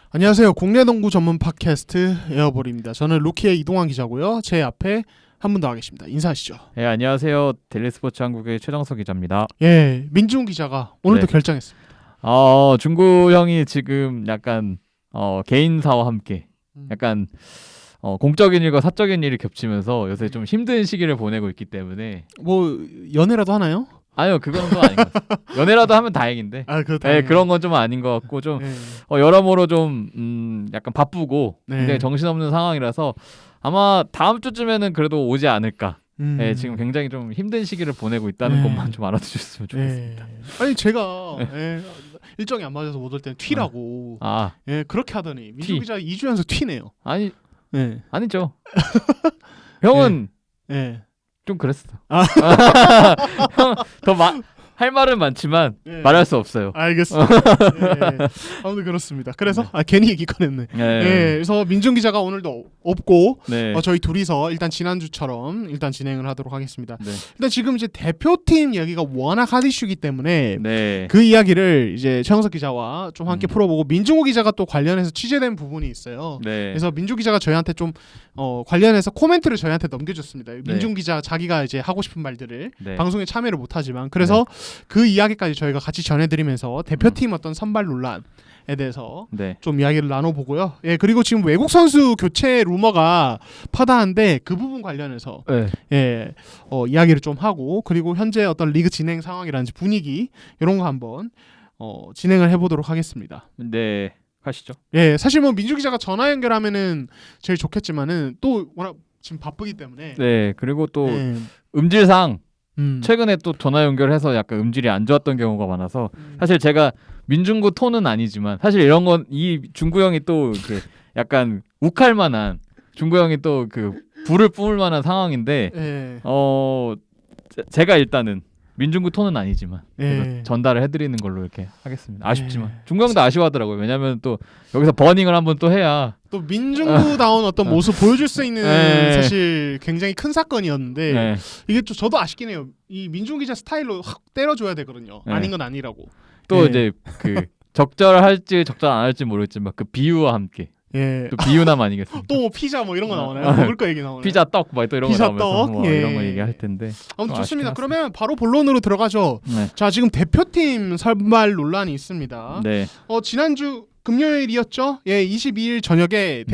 안녕하세요. 국내 농구 전문 팟캐스트 에어볼입니다. 저는 루키의 이동환 기자고요. 제 앞에 한 분 더 하겠습니다. 인사하시죠. 네, 안녕하세요. 데일리스포츠 한국의 최정석 기자입니다. 예, 민중 기자가 오늘도 네. 결정했습니다. 중구 형이 지금 약간 개인사와 함께 약간 공적인 일과 사적인 일이 겹치면서 요새 좀 힘든 시기를 보내고 있기 때문에 뭐 연애라도 하나요? 아니요, 그건 좀 아닌 것 같아요. 연애라도 하면 다행인데 그렇다. 네, 그런 건 좀 아닌 것 같고 좀 예. 여러모로 좀 약간 바쁘고 네. 굉장히 정신없는 상황이라서 아마 다음 주쯤에는 그래도 오지 않을까. 네, 지금 굉장히 좀 힘든 시기를 보내고 있다는 것만 좀 알아주셨으면 좋겠습니다. 아니 제가 일정이 안 맞아서 못 올 때는 튀라고 그렇게 하더니 민중 기자 2주 연속 튀네요. 아니 네. 아니죠. 형은 좀 그랬어. 형 더 할 말은 많지만 말할 수 없어요. 알겠습니다. 아무튼 그렇습니다. 그래서 괜히 얘기 꺼냈네. 그래서 민중 기자가 오늘도 없고 저희 둘이서 일단 지난주처럼 일단 진행을 하도록 하겠습니다. 일단 지금 이제 대표팀 얘기가 워낙 핫 이슈이기 때문에 그 이야기를 이제 최영석 기자와 좀 함께 풀어보고 민중호 기자가 또 관련해서 취재된 부분이 있어요. 그래서 민중 기자가 저희한테 좀 관련해서 코멘트를 저희한테 넘겨줬습니다. 민중 기자 자기가 이제 하고 싶은 말들을 방송에 참여를 못하지만 그래서 그 이야기까지 저희가 같이 전해드리면서 대표팀 어떤 선발 논란에 대해서 좀 이야기를 나눠보고요. 그리고 지금 외국 선수 교체 루머가 파다한데 그 부분 관련해서 이야기를 좀 하고 그리고 현재 어떤 리그 진행 상황이라든지 분위기 이런 거 한번 진행을 해보도록 하겠습니다. 네, 가시죠. 사실 뭐 민주 기자가 전화 연결하면은 제일 좋겠지만은 또 워낙 지금 바쁘기 때문에 그리고 또 음질상 최근에 또 전화 연결해서 약간 음질이 안 좋았던 경우가 많아서 사실 제가 민중구 톤은 아니지만 사실 이런 건 이 중구 형이 또 이렇게 약간 욱할 만한 중구 형이 또 그 불을 뿜을 만한 상황인데 제가 일단은 민중구 톤은 아니지만 전달을 해드리는 걸로 이렇게 하겠습니다. 아쉽지만 중구 형도 아쉬워하더라고요. 왜냐하면 또 여기서 버닝을 한번 또 해야 또 민중구다운 어떤 모습 보여줄 수 있는 사실 굉장히 큰 사건이었는데 이게 또 저도 아쉽긴 해요. 이 민중 기자 스타일로 확 때려줘야 되거든요. 아닌 건 아니라고. 또 이제 그 적절할지 적절 안 할지 모르겠지만 그 비유와 함께 또 비유남 아니겠습니까? 또 뭐 피자 뭐 이런 거 나오나요? 먹을 거 얘기 나오나요? 피자 떡 뭐 또 이런 피자 거 나오면서 떡? 이런 거 얘기할 텐데. 아무튼 좋습니다. 그러면 바로 본론으로 들어가죠. 자, 지금 대표팀 선발 논란이 있습니다. 지난주 금요일이었죠? 22일 저녁에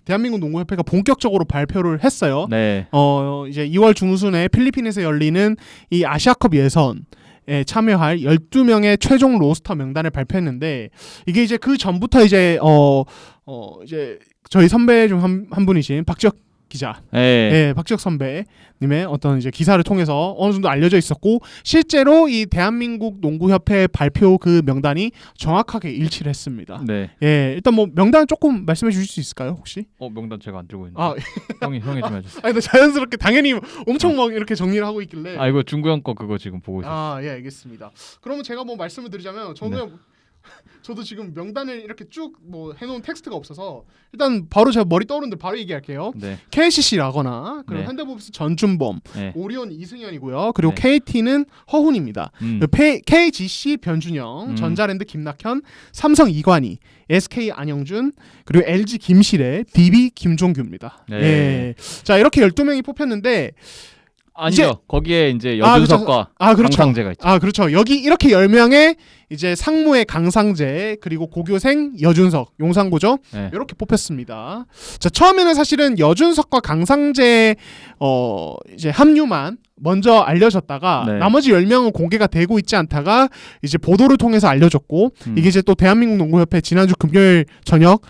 대한민국 농구협회가 본격적으로 발표를 했어요. 이제 2월 중순에 필리핀에서 열리는 이 아시아컵 예선 참여할 12명의 최종 로스터 명단을 발표했는데 이게 이제 그 전부터 이제 이제 저희 선배 중 한 분이신 박지혁 기자, 박지혁 선배님의 어떤 이제 기사를 통해서 어느 정도 알려져 있었고 실제로 이 대한민국 농구협회 발표 그 명단이 정확하게 일치를 했습니다. 일단 뭐 명단 조금 말씀해 주실 수 있을까요, 혹시? 명단 제가 안 들고 있는데. 형이 좀 해주세요. 아니, 자연스럽게 당연히 엄청 막 이렇게 정리를 하고 있길래. 이거 중구 형 거 그거 지금 보고 있어요. 알겠습니다. 그러면 제가 뭐 말씀을 드리자면 저도 지금 명단을 이렇게 쭉 뭐 해놓은 텍스트가 없어서 일단 바로 제가 머리 떠오르는 데 바로 얘기할게요. KCC라거나 그리고 현대모비스 전준범, 오리온 이승현이고요. 그리고 KT는 허훈입니다. KGC 변준영, 전자랜드 김낙현, 삼성 이관희, SK 안영준, 그리고 LG 김실애, DB 김종규입니다. 자, 이렇게 12명이 뽑혔는데 아니죠. 거기에 이제 여준석과 강상재가 있죠. 그렇죠. 여기 이렇게 10명의 이제 상무의 강상재 그리고 고교생 여준석 용산고죠. 이렇게 뽑혔습니다. 자, 처음에는 사실은 여준석과 강상재 이제 합류만 먼저 알려졌다가 나머지 10명은 공개가 되고 있지 않다가 이제 보도를 통해서 알려졌고 이게 이제 또 대한민국 농구협회 지난주 금요일 저녁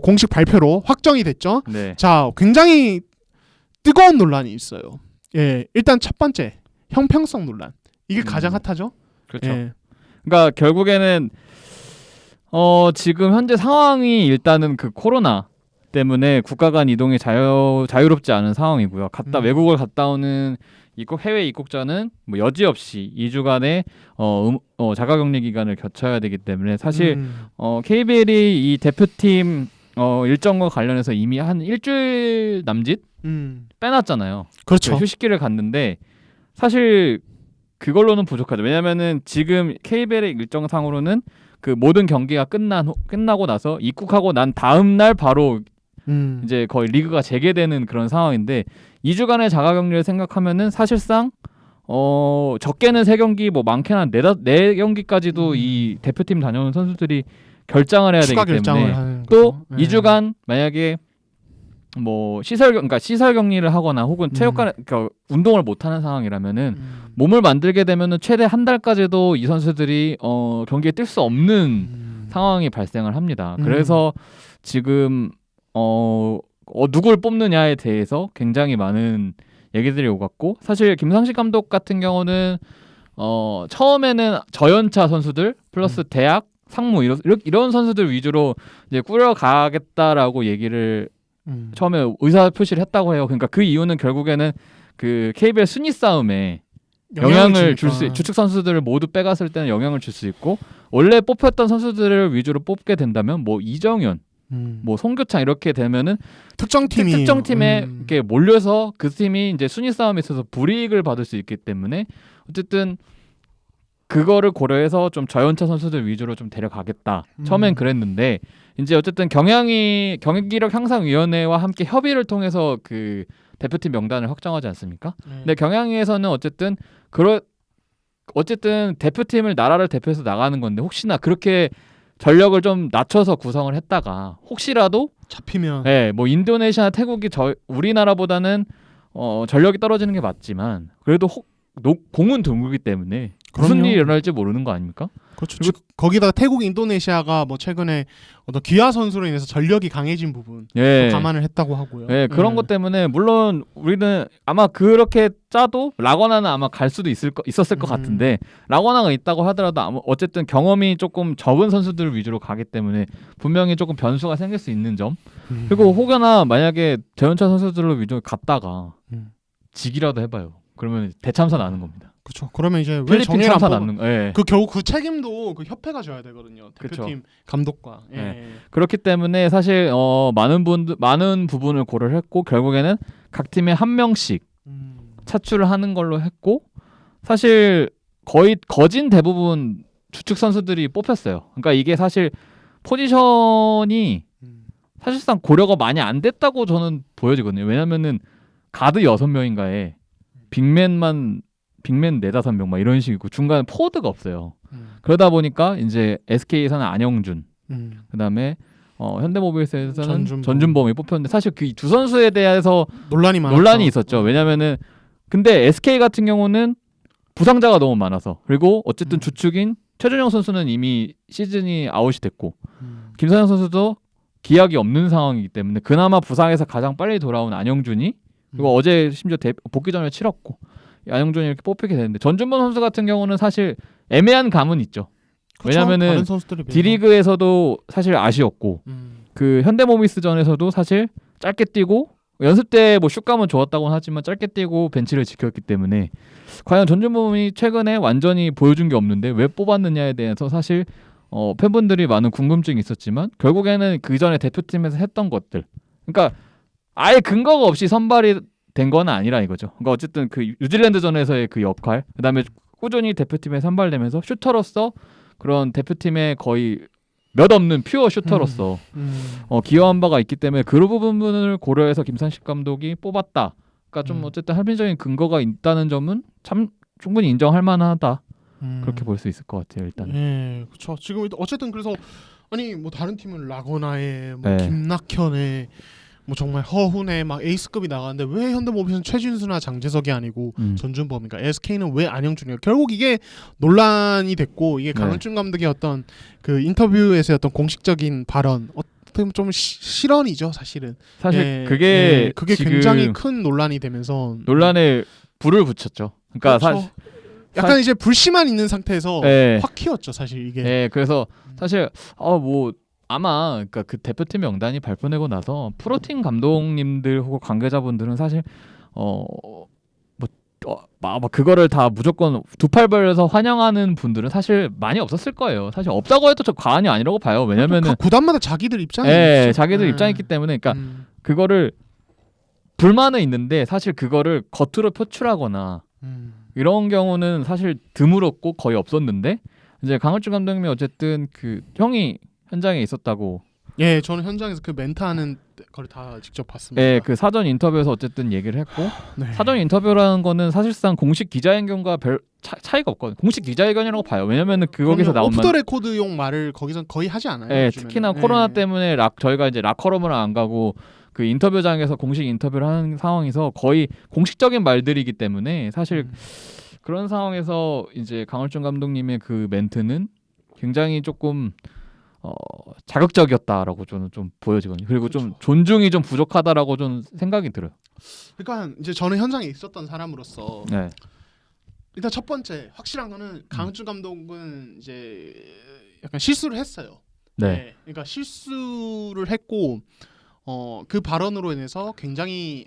공식 발표로 확정이 됐죠. 자, 굉장히 뜨거운 논란이 있어요. 일단 첫 번째 형평성 논란. 이게 가장 핫하죠. 그렇죠. 그러니까 결국에는 지금 현재 상황이 일단은 그 코로나 때문에 국가 간 이동이 자유롭지 않은 상황이고요. 외국을 갔다 오는 해외 입국자는 뭐 여지없이 2주간의 자가격리 기간을 겨쳐야 되기 때문에 사실 KBL이 이 대표팀 일정과 관련해서 이미 한 일주일 남짓 빼놨잖아요. 그렇죠. 휴식기를 갔는데 사실 그걸로는 부족하죠. 왜냐면은 지금 KBL의 일정상으로는 그 모든 경기가 끝나고 나서 입국하고 난 다음 날 바로 이제 거의 리그가 재개되는 그런 상황인데 2주간의 자가격리를 생각하면은 사실상 적게는 3경기 뭐 많게는 4경기까지도 이 대표팀 다녀오는 선수들이 결장을 해야 되기 때문에 또 2주간 만약에 뭐 시설 격리를 하거나 혹은 체육관 그러니까 운동을 못 하는 상황이라면은 몸을 만들게 되면은 최대 한 달까지도 이 선수들이 경기에 뛸 수 없는 상황이 발생을 합니다. 그래서 지금 누굴 뽑느냐에 대해서 굉장히 많은 얘기들이 오갔고 사실 김상식 감독 같은 경우는 처음에는 저연차 선수들 플러스 대학 상무 이런 선수들 위주로 이제 꾸려가겠다라고 얘기를 처음에 의사 표시를 했다고 해요. 그러니까 그 이유는 결국에는 그 KBL 순위 싸움에 영향을 줄 수 주축 선수들을 모두 빼갔을 때는 영향을 줄 수 있고 원래 뽑혔던 선수들을 위주로 뽑게 된다면 뭐 이정현, 뭐 송교창 이렇게 되면은 특정 팀에 이렇게 몰려서 그 팀이 이제 순위 싸움에 있어서 불이익을 받을 수 있기 때문에 어쨌든 그거를 고려해서 좀 저연차 선수들 위주로 좀 데려가겠다. 처음엔 그랬는데 이제 어쨌든 경기력 향상위원회와 함께 협의를 통해서 그 대표팀 명단을 확정하지 않습니까? 근데 경향위에서는 어쨌든 대표팀을 나라를 대표해서 나가는 건데 혹시나 그렇게 전력을 좀 낮춰서 구성을 했다가 혹시라도 잡히면 뭐 인도네시아나 태국이 우리나라보다는 전력이 떨어지는 게 맞지만 그래도 공은 둥글기 때문에 무슨 일이 일어날지 모르는 거 아닙니까? 그렇죠. 거기다가 태국, 인도네시아가 뭐 최근에 어떤 기아 선수로 인해서 전력이 강해진 부분 감안을 했다고 하고요. 그런 것 때문에 물론 우리는 아마 그렇게 짜도 라거나는 아마 갈 수도 있었을 것 같은데 라거나가 있다고 하더라도 어쨌든 경험이 조금 적은 선수들 위주로 가기 때문에 분명히 조금 변수가 생길 수 있는 점 그리고 혹여나 만약에 저연차 선수들로 위주로 갔다가 지기라도 해봐요. 그러면 대참사 나는 겁니다. 그렇죠. 그러면 이제 왜 정예를 안 뽑는? 예. 그 결국 그 책임도 그 협회가 져야 되거든요. 대표팀 그쵸. 감독과. 그렇기 때문에 사실 많은 부분을 고려를 했고 결국에는 각 팀에 한 명씩 차출을 하는 걸로 했고 사실 거의 거진 대부분 주축 선수들이 뽑혔어요. 그러니까 이게 사실 포지션이 사실상 고려가 많이 안 됐다고 저는 보여지거든요. 왜냐면은 가드 6명인가에 빅맨 4-5명 막 이런 식이고 중간에 포워드가 없어요. 그러다 보니까 이제 SK에서는 안영준, 그다음에 현대모비스에서는 전준범이 뽑혔는데 사실 그 두 선수에 대해서 논란이 있었죠. 왜냐면은 근데 SK 같은 경우는 부상자가 너무 많아서 그리고 어쨌든 주축인 최준영 선수는 이미 시즌이 아웃이 됐고 김선영 선수도 기약이 없는 상황이기 때문에 그나마 부상에서 가장 빨리 돌아온 안영준이 그리고 어제 심지어 복귀전을 치렀고 안영준이 이렇게 뽑히게 되는데 전준범 선수 같은 경우는 사실 애매한 감은 있죠. 그쵸? 왜냐면은 D리그에서도 사실 아쉬웠고 그 현대모비스전에서도 사실 짧게 뛰고 연습 때 뭐 슛감은 좋았다고는 하지만 짧게 뛰고 벤치를 지켰기 때문에 과연 전준범이 최근에 완전히 보여준 게 없는데 왜 뽑았느냐에 대해서 사실 팬분들이 많은 궁금증이 있었지만 결국에는 그 전에 대표팀에서 했던 것들 그러니까 아예 근거가 없이 선발이 된 건 아니라 이거죠. 그러니까 어쨌든 그 뉴질랜드전에서의 그 역할, 그다음에 꾸준히 대표팀에 선발되면서 슈터로서 그런 대표팀의 거의 몇 없는 퓨어 슈터로서 기여한 바가 있기 때문에 그 부분을 고려해서 김상식 감독이 뽑았다. 그러니까 좀 어쨌든 합리적인 근거가 있다는 점은 참 충분히 인정할 만하다. 그렇게 볼 수 있을 것 같아요. 일단. 그렇죠. 지금 어쨌든 그래서 아니 뭐 다른 팀은 라거나에 뭐 김낙현에 뭐 정말 허훈의 막 에이스급이 나가는데 왜 현대모비스는 최진수나 장재석이 아니고 전준범인가? SK는 왜 안영준이가? 결국 이게 논란이 됐고 이게 강은준 감독의 어떤 그 인터뷰에서의 어떤 공식적인 발언 어떻게 보면 좀 실언이죠 사실은. 사실 그게 굉장히 큰 논란이 되면서 논란에 불을 붙였죠. 그러니까 그렇죠. 약간 이제 불씨만 있는 상태에서 확 키웠죠 사실 이게. 그래서 사실 뭐 아마 그러니까 그 대표팀 명단이 발표되고 나서 프로팀 감독님들 혹은 관계자분들은 사실 그거를 다 무조건 두 팔 벌려서 환영하는 분들은 사실 많이 없었을 거예요. 사실 없다고 해도 저 과언이 아니라고 봐요. 왜냐면은 구단마다 자기들 입장이 있죠. 자기들 입장이 있기 때문에 그러니까 그거를 불만은 있는데 사실 그거를 겉으로 표출하거나 이런 경우는 사실 드물었고 거의 없었는데 이제 강을준 감독님이 어쨌든 그 형이 현장에 있었다고. 예, 저는 현장에서 그 멘트하는 걸 다 직접 봤습니다. 예, 그 사전 인터뷰에서 어쨌든 얘기를 했고 네. 사전 인터뷰라는 거는 사실상 공식 기자회견과 별 차이가 없거든요. 공식 기자회견이라고 봐요. 왜냐면은 거기서 나온 오프 더 레코드용 말을 거기서 거의 하지 않아요. 예, 요즘에는. 특히나 코로나 때문에 저희가 이제 락커룸을 안 가고 그 인터뷰장에서 공식 인터뷰를 하는 상황에서 거의 공식적인 말들이기 때문에 사실 그런 상황에서 이제 강을준 감독님의 그 멘트는 굉장히 조금 자극적이었다라고 저는 좀 보여지거든요. 그리고 그렇죠. 좀 존중이 좀 부족하다라고 좀 생각이 들어요. 그러니까 이제 저는 현장에 있었던 사람으로서 네. 일단 첫 번째 확실한 거는 강을준 감독은 이제 약간 실수를 했어요. 네. 그러니까 실수를 했고 그 발언으로 인해서 굉장히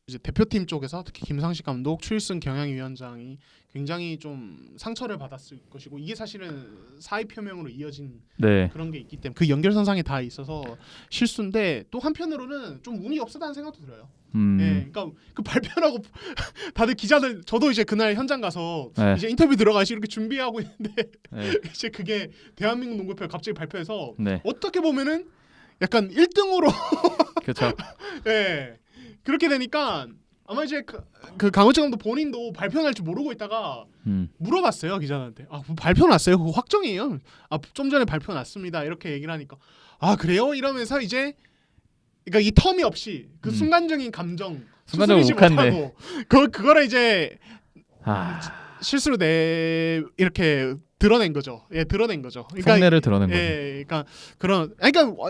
이제 대표팀 쪽에서 특히 김상식 감독, 추일승 경향위원장이 굉장히 좀 상처를 받았을 것이고 이게 사실은 사의 표명으로 이어진 네. 그런 게 있기 때문에 그 연결선상에 다 있어서 실수인데 또 한편으로는 좀 운이 없었다는 생각도 들어요. 예, 그러니까 그 발표하고 다들 기자들 저도 이제 그날 현장 가서 네. 이제 인터뷰 들어가시 이렇게 준비하고 있는데 네. 이제 그게 대한민국 농구협회 갑자기 발표해서 네. 어떻게 보면은 약간 1등으로 그렇죠. 예. 그렇게 되니까 아마 이제 그 강호철 감독 본인도 발표 날 줄 모르고 있다가 물어봤어요 기자들한테. 아 발표 났어요? 그거 확정이에요? 아 좀 전에 발표 났습니다. 이렇게 얘기를 하니까 아 그래요? 이러면서 이제 그러니까 이 텀이 없이 그 순간적인 감정 순간적으로 못하고 그거를 이제 실수로 이렇게 드러낸 거죠. 예, 드러낸 거죠. 그러니까 속내를 드러낸 거죠. 예, 그러니까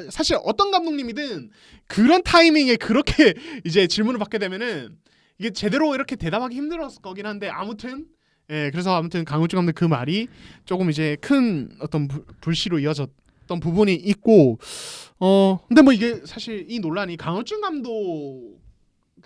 사실 어떤 감독님이든 그런 타이밍에 그렇게 이제 질문을 받게 되면은 이게 제대로 이렇게 대답하기 힘들었을 거긴 한데 아무튼 그래서 강을준 감독 그 말이 조금 이제 큰 어떤 불씨로 이어졌던 부분이 있고 근데 뭐 이게 사실 이 논란이 강을준 감독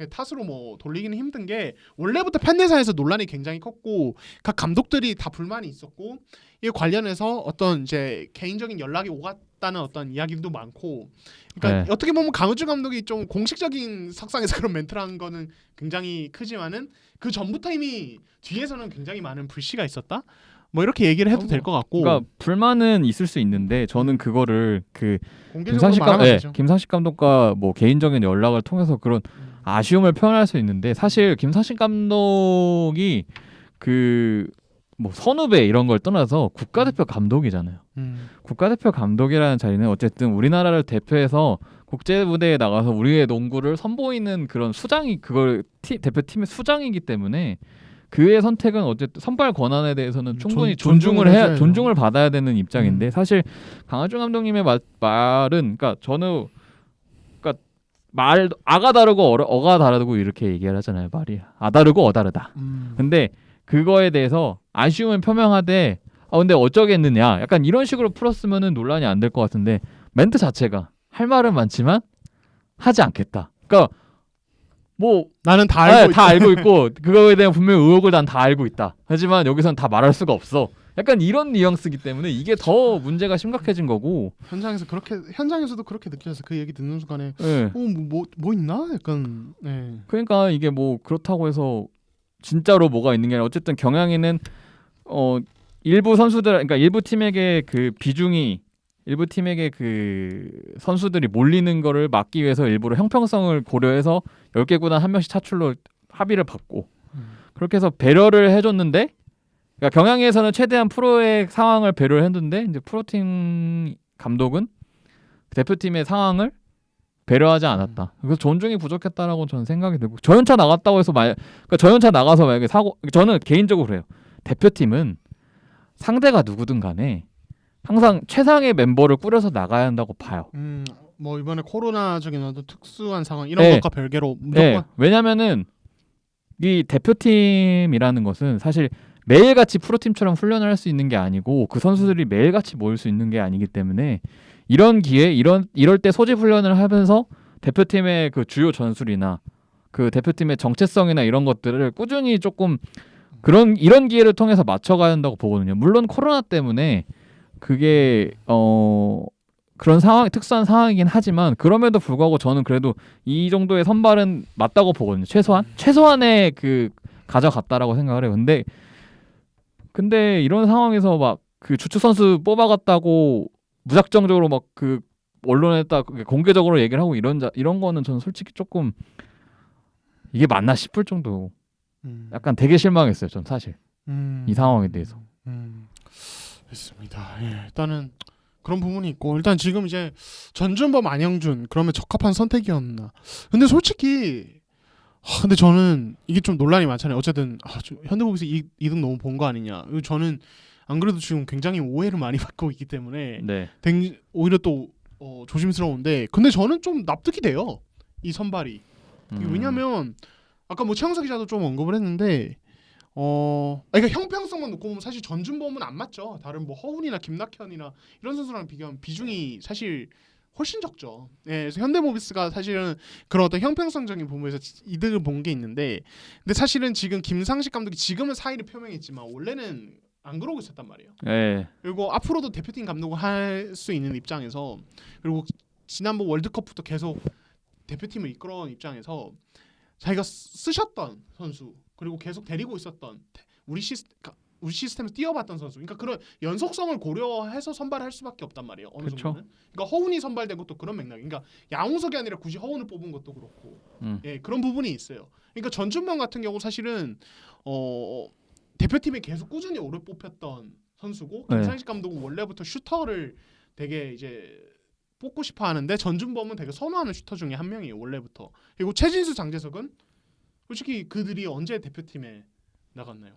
탓으로 뭐 돌리기는 힘든 게 원래부터 팬내사에서 논란이 굉장히 컸고 각 감독들이 다 불만이 있었고 이에 관련해서 어떤 이제 개인적인 연락이 오갔다는 어떤 이야기도 많고 그러니까 네. 어떻게 보면 강은주 감독이 좀 공식적인 석상에서 그런 멘트를 한 거는 굉장히 크지만은 그 전부터 이미 뒤에서는 굉장히 많은 불씨가 있었다. 뭐 이렇게 얘기를 해도 될 것 같고. 그러니까 불만은 있을 수 있는데 저는 그거를 그 공개적으로 김상식 감독과 뭐 개인적인 연락을 통해서 그런 아쉬움을 표현할 수 있는데 사실 김상식 감독이 그 뭐 선후배 이런 걸 떠나서 국가대표 감독이잖아요. 국가대표 감독이라는 자리는 어쨌든 우리나라를 대표해서 국제 무대에 나가서 우리의 농구를 선보이는 그런 수장이 그걸 대표팀의 수장이기 때문에 그의 선택은 어쨌든 선발 권한에 대해서는 충분히 존중을 받아야 되는 입장인데 사실 강을준 감독님의 말은 그러니까 저는 말 아가 다르고 어가 다르고 이렇게 얘기를 하잖아요. 말이 아 다르고 어 다르다. 근데 그거에 대해서 아쉬움을 표명하되 근데 어쩌겠느냐 약간 이런 식으로 풀었으면은 논란이 안 될 것 같은데 멘트 자체가 할 말은 많지만 하지 않겠다. 그러니까 뭐 나는 다 알고 있고 그거에 대한 분명히 의혹을 난 다 알고 있다. 하지만 여기서는 다 말할 수가 없어. 약간 이런 뉘앙스이기 때문에 이게 더 문제가 심각해진 거고 현장에서도 그렇게 느껴져서 그 얘기 듣는 순간에 네. 뭐 있나 약간 그러니까 이게 뭐 그렇다고 해서 진짜로 뭐가 있는 게 아니라 어쨌든 경향이는 일부 선수들 그러니까 일부 팀에게 그 비중이 일부 팀에게 그 선수들이 몰리는 거를 막기 위해서 일부러 형평성을 고려해서 10개 구단 한 명씩 차출로 합의를 받고 그렇게 해서 배려를 해줬는데 그러니까 경향에서는 최대한 프로의 상황을 배려를 했는데 이제 프로팀 감독은 대표팀의 상황을 배려하지 않았다. 그래서 존중이 부족했다라고 저는 생각이 들고 저연차 나갔다고 해서 그러니까 저연차 나가서 만약에 저는 개인적으로 그래요. 대표팀은 상대가 누구든 간에 항상 최상의 멤버를 꾸려서 나가야 한다고 봐요. 뭐 이번에 코로나적인 어떤 특수한 상황 이런 것과 별개로 무조건 왜냐면은 이 대표팀이라는 것은 사실 매일같이 프로팀처럼 훈련을 할 수 있는 게 아니고 그 선수들이 매일같이 모일 수 있는 게 아니기 때문에 이런 기회 이럴 때 소집 훈련을 하면서 대표팀의 그 주요 전술이나 그 대표팀의 정체성이나 이런 것들을 꾸준히 조금 이런 기회를 통해서 맞춰가야 한다고 보거든요. 물론 코로나 때문에 그게 그런 특수한 상황이긴 하지만 그럼에도 불구하고 저는 그래도 이 정도의 선발은 맞다고 보거든요. 최소한의 그 가져갔다라고 생각을 해요. 근데 근데 이런 상황에서 막 그 주축 선수 뽑아갔다고 무작정적으로 막 그 언론에다 공개적으로 얘기를 하고 이런 거는 저는 솔직히 조금 이게 맞나 싶을 정도. 약간 되게 실망했어요, 전 사실. 이 상황에 대해서. 됐습니다. 예, 일단은 그런 부분이 있고 일단 지금 이제 전준범 안영준 그러면 적합한 선택이었나? 근데 솔직히 근데 저는 이게 좀 논란이 많잖아요. 어쨌든 현대모비스 이득 너무 본 거 아니냐? 저는 안 그래도 지금 굉장히 오해를 많이 받고 있기 때문에 네. 오히려 또 조심스러운데 근데 저는 좀 납득이 돼요. 이 선발이. 왜냐면 아까 뭐 최영석 기자도 좀 언급을 했는데 그러니까 형평성만 놓고 보면 사실 전준범은 안 맞죠. 다른 뭐 허훈이나 김낙현이나 이런 선수랑 비교하면 비중이 사실 훨씬 적죠. 예, 그래서 현대모비스가 사실은 그런 어떤 형평성적인 부분에서 이득을 본 게 있는데, 근데 사실은 지금 김상식 감독이 지금은 사의를 표명했지만 원래는 안 그러고 있었단 말이에요. 네. 그리고 앞으로도 대표팀 감독을 할 수 있는 입장에서 그리고 지난번 월드컵부터 계속 대표팀을 이끌어온 입장에서 자기가 쓰셨던 선수 그리고 계속 데리고 있었던 우리 시스템에서 뛰어봤던 선수, 그러니까 그런 연속성을 고려해서 선발할 수밖에 없단 말이에요. 어느 정도는. 그러니까 허훈이 선발된 것도 그런 맥락. 그러니까 양홍석이 아니라 굳이 허훈을 뽑은 것도 그렇고, 예, 그런 부분이 있어요. 그러니까 전준범 같은 경우 사실은 대표팀에 계속 꾸준히 오래 뽑혔던 선수고 김상식 감독은 원래부터 슈터를 되게 이제 뽑고 싶어 하는데 전준범은 되게 선호하는 슈터 중에 한 명이에요. 원래부터. 그리고 최진수, 장재석은 솔직히 그들이 언제 대표팀에 나갔나요?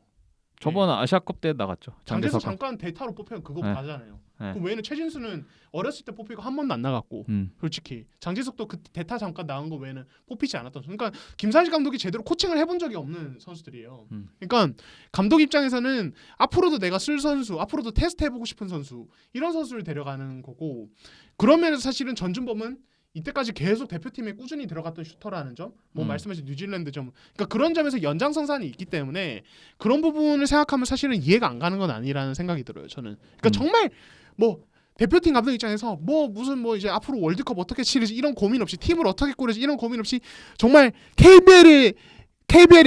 저번 아시아컵 때 나갔죠. 장재석 잠깐 대타로 뽑히면 그거 다잖아요. 그 외에는 최진수는 어렸을 때 뽑히고 한 번도 안 나갔고 솔직히 장재석도 그 대타 잠깐 나간 거 외에는 뽑히지 않았던 선수. 그러니까 김상식 감독이 제대로 코칭을 해본 적이 없는 선수들이에요. 그러니까 감독 입장에서는 앞으로도 내가 쓸 선수, 앞으로도 테스트 해보고 싶은 선수, 이런 선수를 데려가는 거고, 그런 면에서 사실은 전준범은 이때까지 계속 대표팀에 꾸준히 들어갔던 슈터라는 점, 뭐 말씀하신 뉴질랜드 점, 그러니까 그런 점에서 연장선상이 있기 때문에 그런 부분을 생각하면 사실은 이해가 안 가는 건 아니라는 생각이 들어요. 저는. 그러니까 정말 뭐 대표팀 감독 입장에서 뭐 무슨 뭐 이제 앞으로 월드컵 어떻게 치르지 이런 고민 없이, 팀을 어떻게 꾸리지 이런 고민 없이, 정말 KBL이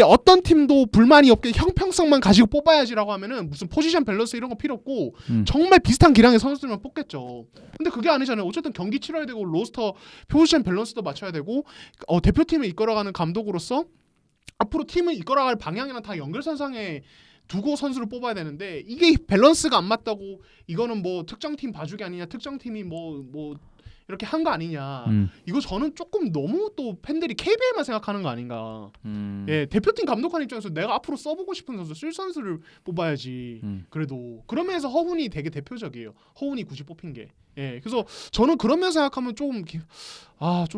어떤 팀도 불만이 없게 형평성만 가지고 뽑아야지라고 하면은 무슨 포지션 밸런스 이런 거 필요 없고 정말 비슷한 기량의 선수들만 뽑겠죠. 근데 그게 아니잖아요. 어쨌든 경기 치러야 되고 로스터 포지션 밸런스도 맞춰야 되고 대표팀을 이끌어가는 감독으로서 앞으로 팀을 이끌어갈 방향이랑 다 연결선상에 두고 선수를 뽑아야 되는데 이게 밸런스가 안 맞다고 이거는 뭐 특정 팀 봐주기 아니냐, 특정 팀이 뭐 이렇게 한 거 아니냐. 이거 저는 조금 너무 또 팬들이 KBL만 생각하는 거 아닌가. 예, 대표팀 감독하는 입장에서 내가 앞으로 써보고 싶은 선수, 쓸 선수를 뽑아야지. 그래도 그런 면에서 허훈이 되게 대표적이에요. 허훈이 굳이 뽑힌 게. 예, 그래서 저는 그런 면 생각하면 좀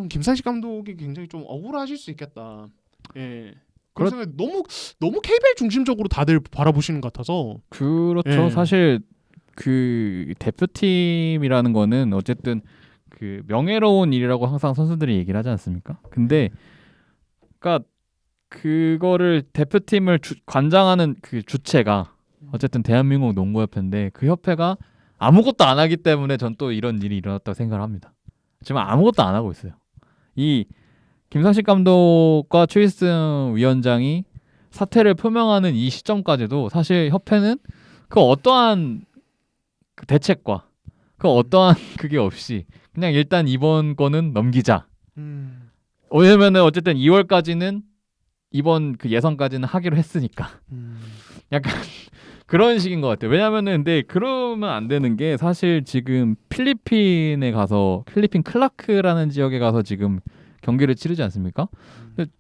김상식 감독이 굉장히 좀 억울하실 수 있겠다. 예. 그런 생각이 너무 KBL 중심적으로 다들 바라보시는 것 같아서. 그렇죠. 예. 사실 그 대표팀이라는 거는 어쨌든 그 명예로운 일이라고 항상 선수들이 얘기를 하지 않습니까? 근데 그러니까 그거를 대표팀을 관장하는 그 주체가 어쨌든 대한민국 농구협회인데 그 협회가 아무것도 안 하기 때문에 전 또 이런 일이 일어났다고 생각을 합니다. 지금 아무것도 안 하고 있어요. 이 김상식 감독과 최일승 위원장이 사퇴를 표명하는 이 시점까지도 사실 협회는 그 어떠한 그 대책과 그 어떠한 그게 없이 그냥 일단 이번 거는 넘기자. 왜냐면은 어쨌든 2월까지는 이번 그 예선까지는 하기로 했으니까. 약간 그런 식인 것 같아요. 왜냐면은 근데 그러면 안 되는 게 사실 지금 필리핀에 가서 필리핀 클라크라는 지역에 가서 지금 경기를 치르지 않습니까? 근데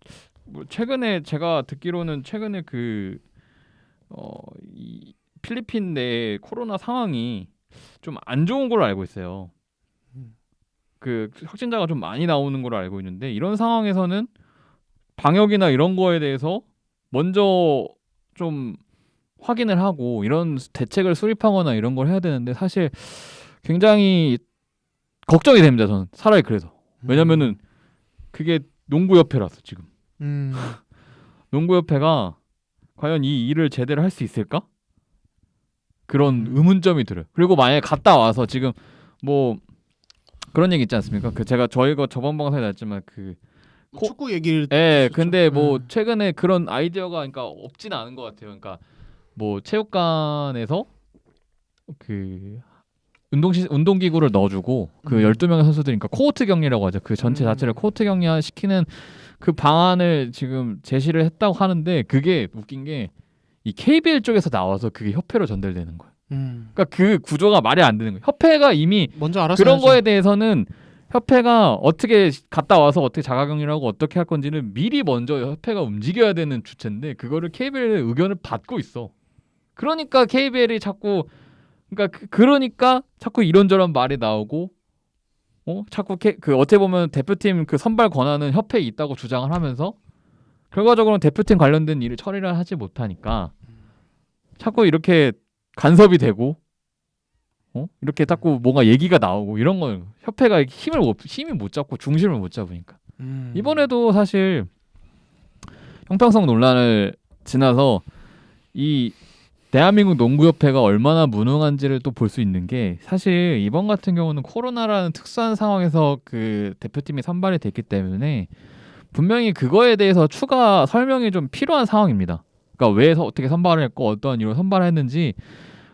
뭐 최근에 제가 듣기로는 최근에 이 필리핀 내 코로나 상황이 좀 안 좋은 걸로 알고 있어요. 그 확진자가 좀 많이 나오는 걸로 알고 있는데 이런 상황에서는 방역이나 이런 거에 대해서 먼저 좀 확인을 하고 이런 대책을 수립하거나 이런 걸 해야 되는데 사실 굉장히 걱정이 됩니다. 저는 차라리 그래서. 왜냐면은 그게 농구협회라서 지금. 농구협회가 과연 이 일을 제대로 할 수 있을까? 그런 의문점이 들어요. 그리고 만약에 갔다 와서 지금 뭐 그런 얘기 있지 않습니까? 그 제가 저희가 저번 방송에 나왔지만 그 축구 얘기를 예, 근데 뭐 최근에 그런 아이디어가 그러니까 없진 않은 것 같아요. 그러니까 뭐 체육관에서 그 운동기구를 넣어주고 그 12명의 선수들, 그러니까 코호트 격리라고 하죠. 그 전체 자체를 코호트 격리 시키는 그 방안을 지금 제시를 했다고 하는데, 그게 웃긴 게 이 KBL 쪽에서 나와서 그게 협회로 전달되는 거예요. 그러니까 그 구조가 말이 안 되는 거예요. 협회가 이미 먼저 알아서 그런 해야죠. 거에 대해서는 협회가 어떻게 갔다 와서 어떻게 자가격리를 하고 어떻게 할 건지는 미리 먼저 협회가 움직여야 되는 주체인데, 그거를 KBL의 의견을 받고 있어. 그러니까 KBL이 자꾸 그러니까 자꾸 이런저런 말이 나오고, 자꾸 그 어떻게 보면 대표팀 그 선발 권한은 협회에 있다고 주장을 하면서 결과적으로는 대표팀 관련된 일을 처리를 하지 못하니까 자꾸 이렇게 간섭이 되고, 이렇게 자꾸 뭔가 얘기가 나오고, 이런 걸 협회가 힘이 못 잡고 중심을 못 잡으니까 이번에도 사실 형평성 논란을 지나서 이 대한민국 농구협회가 얼마나 무능한지를 또 볼 수 있는 게, 사실 이번 같은 경우는 코로나라는 특수한 상황에서 그 대표팀이 선발이 됐기 때문에 분명히 그거에 대해서 추가 설명이 좀 필요한 상황입니다. 그러니까 왜 어떻게 선발을 했고 어떠한 이유로 선발을 했는지.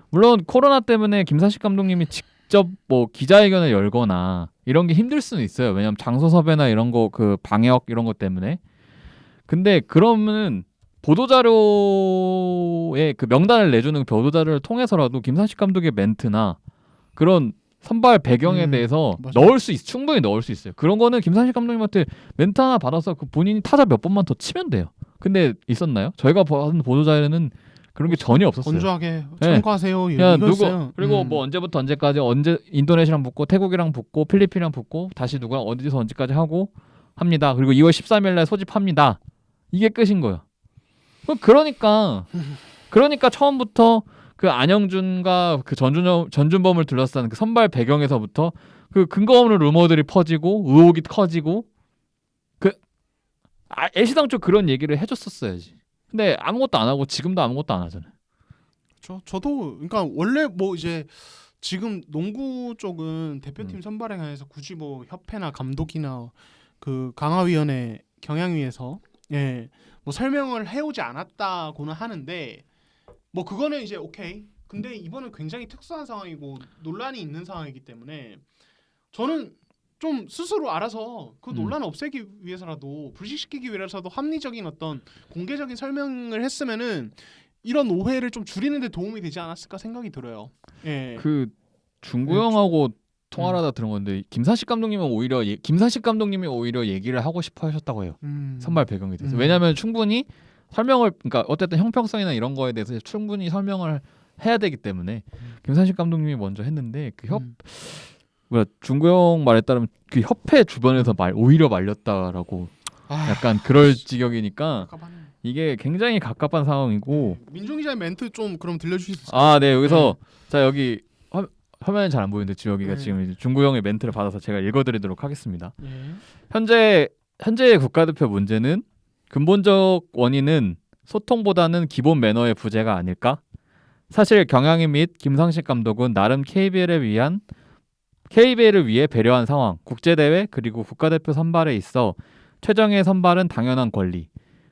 물론 코로나 때문에 김사식 감독님이 직접 뭐 기자회견을 열거나 이런 게 힘들 수는 있어요. 왜냐하면 장소 섭외나 이런 거, 그 방역 이런 것 때문에. 근데 그러면은 보도자료에 그 명단을 내주는 보도자료를 통해서라도 김사식 감독의 멘트나 그런 선발 배경에 대해서 맞아요. 충분히 넣을 수 있어요. 그런 거는 김사식 감독님한테 멘트 하나 받아서 그 본인이 타자 몇 번만 더 치면 돼요. 근데 있었나요? 저희가 받은 보도자료는 그런 게 전혀 없었어요. 건조하게 참고하세요. 그냥 그리고 뭐 언제부터 언제까지 인도네시아랑 붙고 태국이랑 붙고 필리핀이랑 붙고 다시 누구랑 어디서 언제까지 하고 합니다. 그리고 2월 13일날 소집합니다. 이게 끝인 거예요. 그러니까 처음부터 그 안영준과 그 전준범을 둘러싼 그 선발 배경에서부터 그 근거 없는 루머들이 퍼지고 의혹이 커지고, 애시당초 그런 얘기를 해줬었어야지. 근데 아무것도 안 하고 지금도 아무것도 안 하잖아요. 저도 그러니까 원래 뭐 이제 지금 농구 쪽은 대표팀 선발에 관해서 굳이 뭐 협회나 감독이나 그 강화위원회 경향위에서 뭐 설명을 해오지 않았다고는 하는데, 뭐 그거는 이제 오케이. 근데 이번은 굉장히 특수한 상황이고 논란이 있는 상황이기 때문에 저는 좀 스스로 알아서 그 논란을 없애기 위해서라도, 불식시키기 위해서라도 합리적인 어떤 공개적인 설명을 했으면은 이런 오해를 좀 줄이는 데 도움이 되지 않았을까 생각이 들어요. 예. 그 중구 형하고 통화를 하다 들은 건데, 김사식 감독님이 오히려 얘기를 하고 싶어 하셨다고 해요. 선발 배경에 대해서. 왜냐하면 충분히 그러니까 어쨌든 형평성이나 이런 거에 대해서 충분히 설명을 해야 되기 때문에 김사식 감독님이 먼저 했는데, 중구 형 말에 따르면 그 협회 주변에서 오히려 말렸다라고 약간 그럴 지경이니까 이게 굉장히 갑갑한 상황이고. 민종 기자의 멘트 좀 그럼 들려주실 수 있어요? 네, 여기서 자, 여기 화면에 잘 안 보이는데 여기가 지금 중구 형의 멘트를 받아서 제가 읽어드리도록 하겠습니다. 현재의 국가대표 문제는 근본적 원인은 소통보다는 기본 매너의 부재가 아닐까? 사실 경향인 및 김상식 감독은 나름 KBL을 위해 배려한 상황, 국제대회 그리고 국가대표 선발에 있어 최정예 선발은 당연한 권리.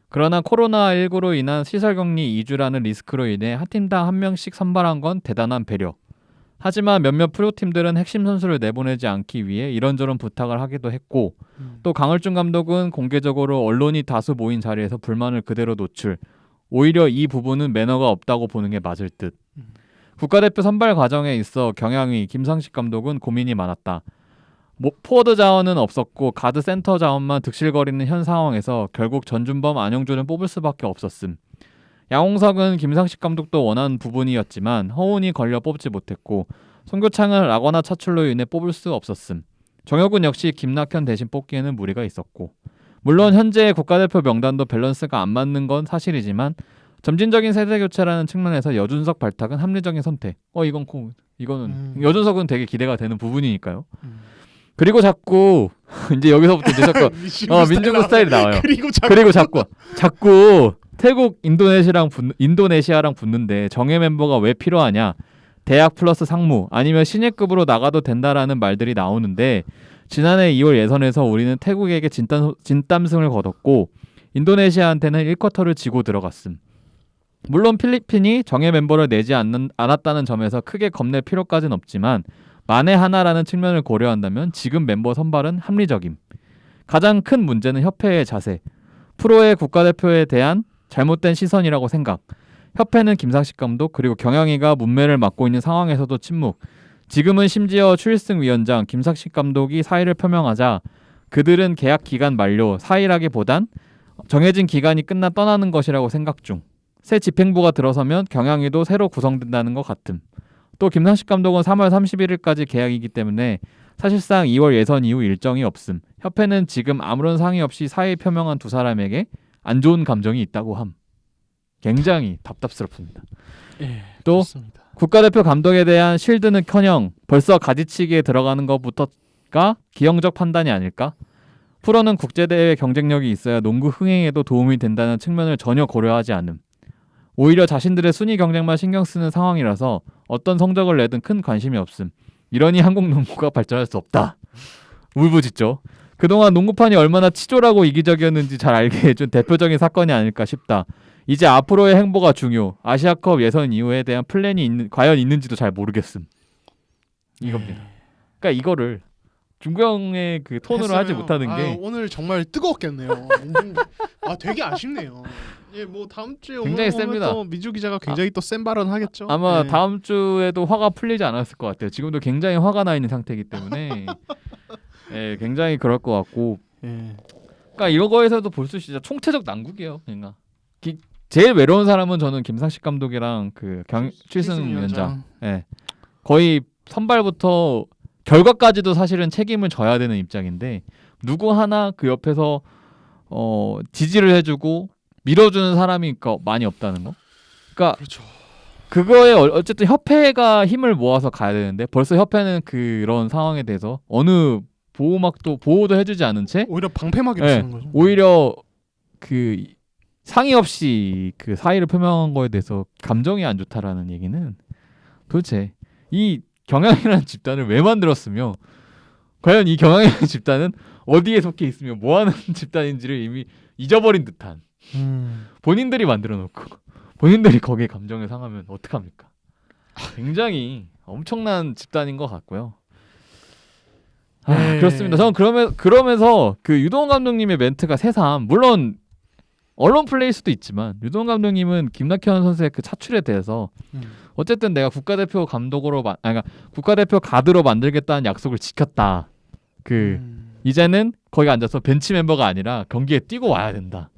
그러나 코로나19로 인한 시설격리 2주라는 리스크로 인해 한 팀당 한 명씩 선발한 건 대단한 배려. 하지만 몇몇 프로팀들은 핵심 선수를 내보내지 않기 위해 이런저런 부탁을 하기도 했고, 또 강을준 감독은 공개적으로 언론이 다수 모인 자리에서 불만을 그대로 노출. 오히려 이 부분은 매너가 없다고 보는 게 맞을 듯. 국가대표 선발 과정에 있어 경향위 김상식 감독은 고민이 많았다. 포워드 자원은 없었고 가드 센터 자원만 득실거리는 현 상황에서 결국 전준범, 안영준을 뽑을 수밖에 없었음. 양홍석은 김상식 감독도 원하는 부분이었지만 허운이 걸려 뽑지 못했고, 송교창은 라거나 차출로 인해 뽑을 수 없었음. 정혁은 역시 김낙현 대신 뽑기에는 무리가 있었고, 물론 현재의 국가대표 명단도 밸런스가 안 맞는 건 사실이지만 점진적인 세대 교체라는 측면에서 여준석 발탁은 합리적인 선택. 이거는 여준석은 되게 기대가 되는 부분이니까요. 그리고 자꾸 이제 여기서부터 이제 자꾸 민중구 스타일이 나와요. 그리고 자꾸 태국 인도네시아랑 붙는데 정예 멤버가 왜 필요하냐? 대학 플러스 상무 아니면 신예급으로 나가도 된다라는 말들이 나오는데, 지난해 2월 예선에서 우리는 태국에게 진땀승을 거뒀고 인도네시아한테는 1쿼터를 지고 들어갔음. 물론 필리핀이 정예 멤버를 내지 않았다는 점에서 크게 겁낼 필요까지는 없지만 만에 하나라는 측면을 고려한다면 지금 멤버 선발은 합리적임. 가장 큰 문제는 협회의 자세, 프로의 국가대표에 대한 잘못된 시선이라고 생각. 협회는 김상식 감독 그리고 경영위가 문매를 맡고 있는 상황에서도 침묵. 지금은 심지어 추일승 위원장, 김상식 감독이 사의를 표명하자 그들은 계약 기간 만료, 사의라기보단 정해진 기간이 끝나 떠나는 것이라고 생각 중. 새 집행부가 들어서면 경영위도 새로 구성된다는 것 같음. 또 김상식 감독은 3월 31일까지 계약이기 때문에 사실상 2월 예선 이후 일정이 없음. 협회는 지금 아무런 상의 없이 사의 표명한 두 사람에게 안 좋은 감정이 있다고 함. 굉장히 답답스럽습니다. 예, 또 그렇습니다. 국가대표 감독에 대한 실드는커녕 벌써 가지치기에 들어가는 것부터가 기형적 판단이 아닐까? 프로는 국제대회 경쟁력이 있어야 농구 흥행에도 도움이 된다는 측면을 전혀 고려하지 않음. 오히려 자신들의 순위 경쟁만 신경 쓰는 상황이라서 어떤 성적을 내든 큰 관심이 없음. 이러니 한국 농구가 발전할 수 없다. 울부짖죠. 그동안 농구판이 얼마나 치졸하고 이기적이었는지 잘 알게 해준 대표적인 사건이 아닐까 싶다. 이제 앞으로의 행보가 중요. 아시아컵 예선 이후에 대한 플랜이 과연 있는지도 잘 모르겠음. 이겁니다. 그러니까 이거를 중경의 그 톤으로 했어요. 하지 못하는 게 오늘 정말 뜨거웠겠네요. 되게 아쉽네요. 예, 뭐 다음 주에 굉장히 오늘 셉니다. 또 민주 기자가 굉장히 또 센 발언 하겠죠. 아마 네. 다음 주에도 화가 풀리지 않았을 것 같아요. 지금도 굉장히 화가 나 있는 상태이기 때문에 예, 굉장히 그럴 것 같고. 예. 그러니까 이런 거에서도 볼 수 진짜 총체적 난국이에요. 그러니까 제일 외로운 사람은 저는 김상식 감독이랑 그 추일승 위원장. 예, 거의 선발부터 결과까지도 사실은 책임을 져야 되는 입장인데 누구 하나 그 옆에서 지지를 해주고 밀어주는 사람이 많이 없다는 거. 그러니까 그렇죠. 그거에 어쨌든 협회가 힘을 모아서 가야 되는데 벌써 협회는 그런 상황에 대해서 어느 보호도 해주지 않은 채 오히려 방패막이를 쓰는 거죠. 오히려 그 상의 없이 그 사의를 표명한 거에 대해서 감정이 안 좋다라는 얘기는 도대체 이 경향이라는 집단을 왜 만들었으며 과연 이 경향이라는 집단은 어디에 속해 있으며 뭐하는 집단인지를 이미 잊어버린 듯한 본인들이 만들어 놓고 본인들이 거기에 감정을 상하면 어떡합니까? 굉장히 엄청난 집단인 것 같고요. 그렇습니다. 저는 그러면서 그 유동원 감독님의 멘트가 새삼 물론 언론 플레이일 수도 있지만 유동원 감독님은 김낙현 선수의 그 차출에 대해서 어쨌든 내가 국가대표 감독으로 그러니까 국가대표 가드로 만들겠다는 약속을 지켰다. 이제는 거기 앉아서 벤치 멤버가 아니라 경기에 뛰고 와야 된다.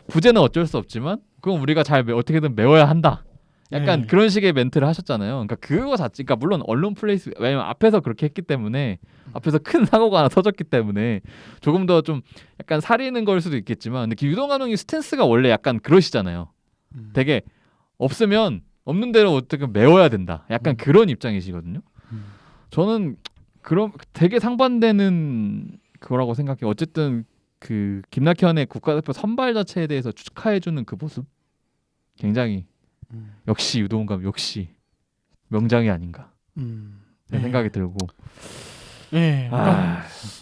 부재는 어쩔 수 없지만 그건 우리가 잘 어떻게든 메워야 한다. 약간 그런 식의 멘트를 하셨잖아요. 그러니까 그거 자체가 물론 언론 플레이스 왜냐면 앞에서 그렇게 했기 때문에 앞에서 큰 사고가 하나 터졌기 때문에 조금 더 좀 약간 사리는 걸 수도 있겠지만 근데 유동 감독님 스탠스가 원래 약간 그러시잖아요. 되게 없으면 없는 대로 어떻게 메워야 된다. 약간 그런 입장이시거든요. 저는 그럼 되게 상반되는 그거라고 생각해요. 어쨌든 그 김낙현의 국가대표 선발 자체에 대해서 축하해주는 그 모습 굉장히 역시 유동훈 감독 역시 명장이 아닌가 생각이 들고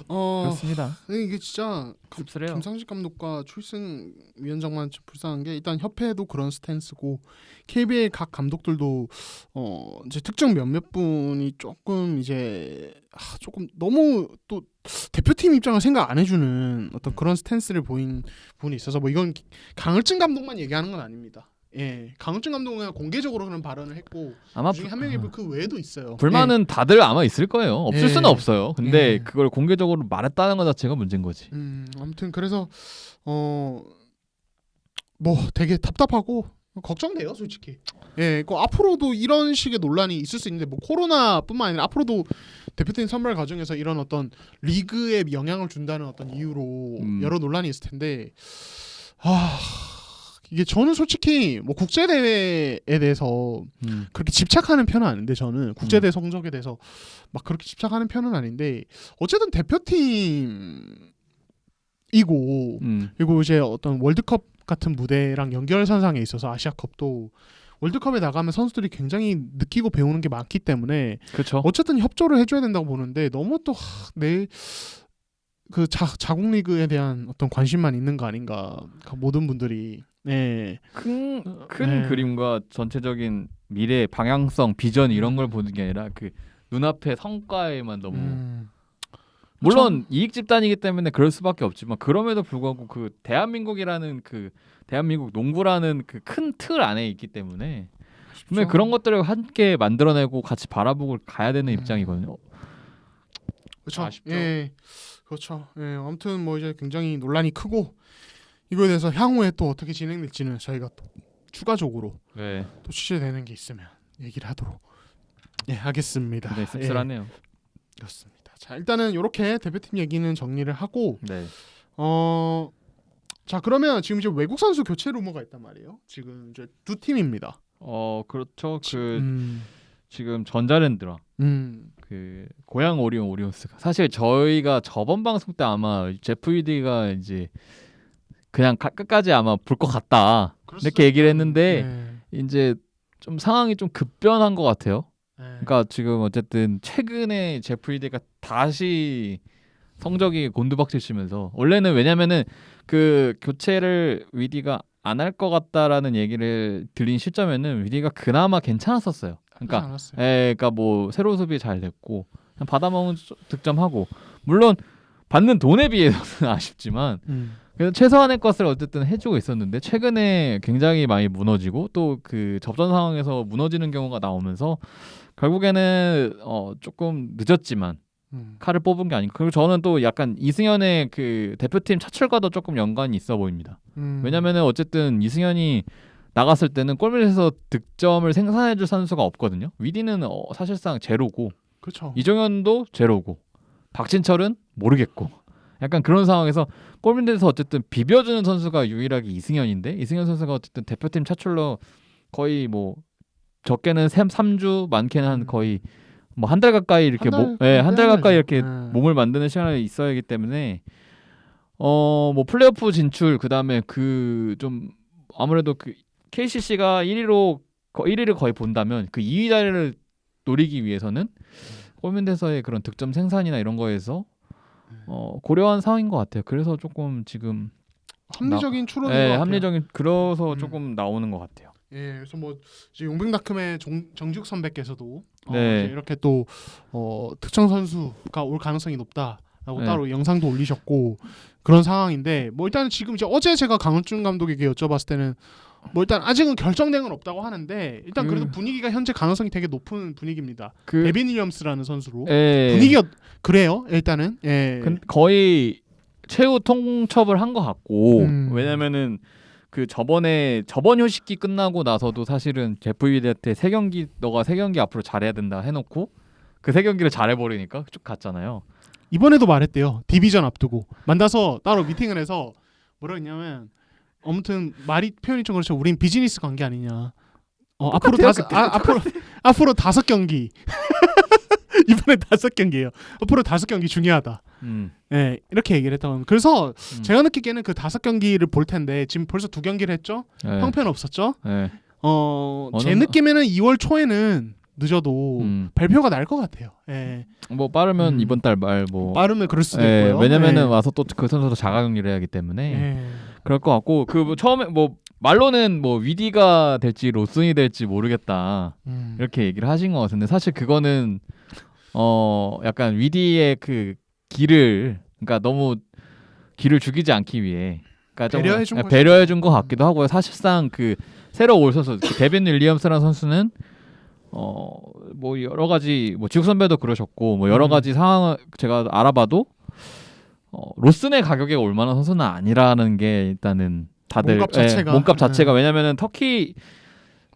그렇습니다. 이게 진짜 씁쓸해요. 김상식 감독과 추일승 위원장만 불쌍한 게 일단 협회도 그런 스탠스고 KBL 각 감독들도 이제 특정 몇몇 분이 조금 이제 조금 너무 또 대표팀 입장을 생각 안 해주는 어떤 그런 스탠스를 보인 부분이 있어서 뭐 이건 강을증 감독만 얘기하는 건 아닙니다. 예, 강은준 감독은 공개적으로 그런 발언을 했고 아마 그중에 한 명이 그 외에도 있어요. 불만은 다들 아마 있을 거예요. 없을 수는 없어요. 근데 그걸 공개적으로 말했다는 것 자체가 문제인 거지. 아무튼 그래서 뭐 되게 답답하고 걱정돼요, 솔직히. 예, 그 앞으로도 이런 식의 논란이 있을 수 있는데 뭐 코로나뿐만 아니라 앞으로도 대표팀 선발 과정에서 이런 어떤 리그에 영향을 준다는 어떤 이유로 여러 논란이 있을 텐데 이게 저는 솔직히 뭐 국제 대회에 대해서 그렇게 집착하는 편은 아닌데 저는 국제 대회 성적에 대해서 막 그렇게 집착하는 편은 아닌데 어쨌든 대표팀이고 그리고 이제 어떤 월드컵 같은 무대랑 연결선상에 있어서 아시아컵도 월드컵에 나가면 선수들이 굉장히 느끼고 배우는 게 많기 때문에 그쵸. 어쨌든 협조를 해줘야 된다고 보는데 너무 또 그 자국 리그에 대한 어떤 관심만 있는 거 아닌가 모든 분들이 큰 그림과 전체적인 미래 방향성, 비전 이런 걸 보는 게 아니라 그 눈앞의 성과에만 너무 물론 그쵸? 이익 집단이기 때문에 그럴 수밖에 없지만 그럼에도 불구하고 그 대한민국이라는 그 대한민국 농구라는 그 큰 틀 안에 있기 때문에 분명히 그런 것들을 함께 만들어내고 같이 바라보고 가야 되는 입장이거든요. 그렇죠. 아쉽죠. 예, 그렇죠. 예, 아무튼 뭐 이제 굉장히 논란이 크고 이거에 대해서 향후에 또 어떻게 진행될지는 저희가 또 추가적으로 또 취재되는 게 있으면 얘기를 하도록 하겠습니다. 네, 씁쓸하네요. 그렇습니다. 자, 일단은 이렇게 대표팀 얘기는 정리를 하고 자, 그러면 지금 이제 외국 선수 교체 루머가 있단 말이에요. 지금 이제 두 팀입니다. 그렇죠. 지금 전자랜드랑 그 고양 오리온스가 사실 저희가 저번 방송 때 아마 제프 위디가 이제 그냥 끝까지 아마 볼 것 같다 이렇게 얘기를 했는데 이제 좀 상황이 좀 급변한 것 같아요. 그러니까 지금 어쨌든 최근에 제프 위디가 다시 성적이 곤두박질치면서 원래는 왜냐면은 그 교체를 위디가 안 할 것 같다라는 얘기를 들린 시점에는 위디가 그나마 괜찮았었어요. 그러니까 뭐 새로 수비 잘 됐고 받아먹은 득점하고 물론 받는 돈에 비해서는 아쉽지만 그래서 최소한의 것을 어쨌든 해주고 있었는데 최근에 굉장히 많이 무너지고 또 그 접전 상황에서 무너지는 경우가 나오면서 결국에는 조금 늦었지만 칼을 뽑은 게 아닌가. 그리고 저는 또 약간 이승현의 그 대표팀 차출과도 조금 연관이 있어 보입니다. 왜냐면은 어쨌든 이승현이 나갔을 때는 골밑에서 득점을 생산해줄 선수가 없거든요. 위디는 사실상 제로고, 그쵸. 이정현도 제로고, 박진철은 모르겠고, 약간 그런 상황에서 골밑에서 어쨌든 비벼주는 선수가 유일하게 이승현인데 이승현 선수가 어쨌든 대표팀 차출로 거의 뭐 적게는 3주, 많게는 한 거의 뭐 한 달 가까이 이렇게 한 달 가까이 이렇게 몸을 만드는 시간이 있어야 하기 때문에 뭐 플레이오프 진출 그다음에 그 좀 아무래도 그 KCC가 1위를 거의 본다면 그 2위 자리를 노리기 위해서는 골밑에서의 그런 득점 생산이나 이런 거에서 고려한 상황인 것 같아요. 그래서 조금 지금 합리적인 추론인 것 같아요. 합리적인 그래서 조금 나오는 것 같아요. 그래서 뭐 이제 용병다크의 정지욱 선배께서도 이렇게 또 특정 선수가 올 가능성이 높다라고 따로 영상도 올리셨고 그런 상황인데 뭐 일단 지금 이제 어제 제가 강은준 감독에게 여쭤봤을 때는 뭐 일단 아직은 결정된 건 없다고 하는데 일단 그래도 분위기가 현재 가능성이 되게 높은 분위기입니다. 데빈 윌리엄스라는 선수로 분위기가 그래요. 일단은 거의 최후 통첩을 한 것 같고 왜냐면은 그 저번 휴식기 끝나고 나서도 사실은 제프 위디한테 너가 3경기 앞으로 잘해야 된다 해놓고 그 3경기를 잘해버리니까 쭉 갔잖아요. 이번에도 말했대요. 디비전 앞두고 만나서 따로 미팅을 해서 뭐라 했냐면 아무튼 표현이 좀 그렇죠. 우린 비즈니스 관계 아니냐. 앞으로 5경기 이번에 5경기예요. 앞으로 5경기 중요하다. 이렇게 얘기를 했다고 합니다. 그래서 제가 느끼기에는 그 5경기를 볼 텐데 지금 벌써 2경기를 했죠. 형편 없었죠. 제 느낌에는 2월 초에는 늦어도 발표가 날 것 같아요. 뭐 빠르면 이번 달 말 뭐 빠르면 그럴 수도 있고요. 왜냐면은 와서 또 그 선수도 자가격리를 해야 하기 때문에 그럴 것 같고 그 뭐 처음에 뭐 말로는 뭐 위디가 될지 로슨이 될지 모르겠다 이렇게 얘기를 하신 것 같은데 사실 그거는 약간 위디의 그 그러니까 너무 길을 죽이지 않기 위해 그러니까 배려해준 것 같기도 하고요. 사실상 그 새로 올 선수 그 데빈 윌리엄스라는 선수는 뭐 여러 가지 뭐 지국 선배도 그러셨고 뭐 여러 가지 상황을 제가 알아봐도 로슨의 가격에 올 만한 선수는 아니라는 게 일단은 다들 몸값 자체가 왜냐면은 터키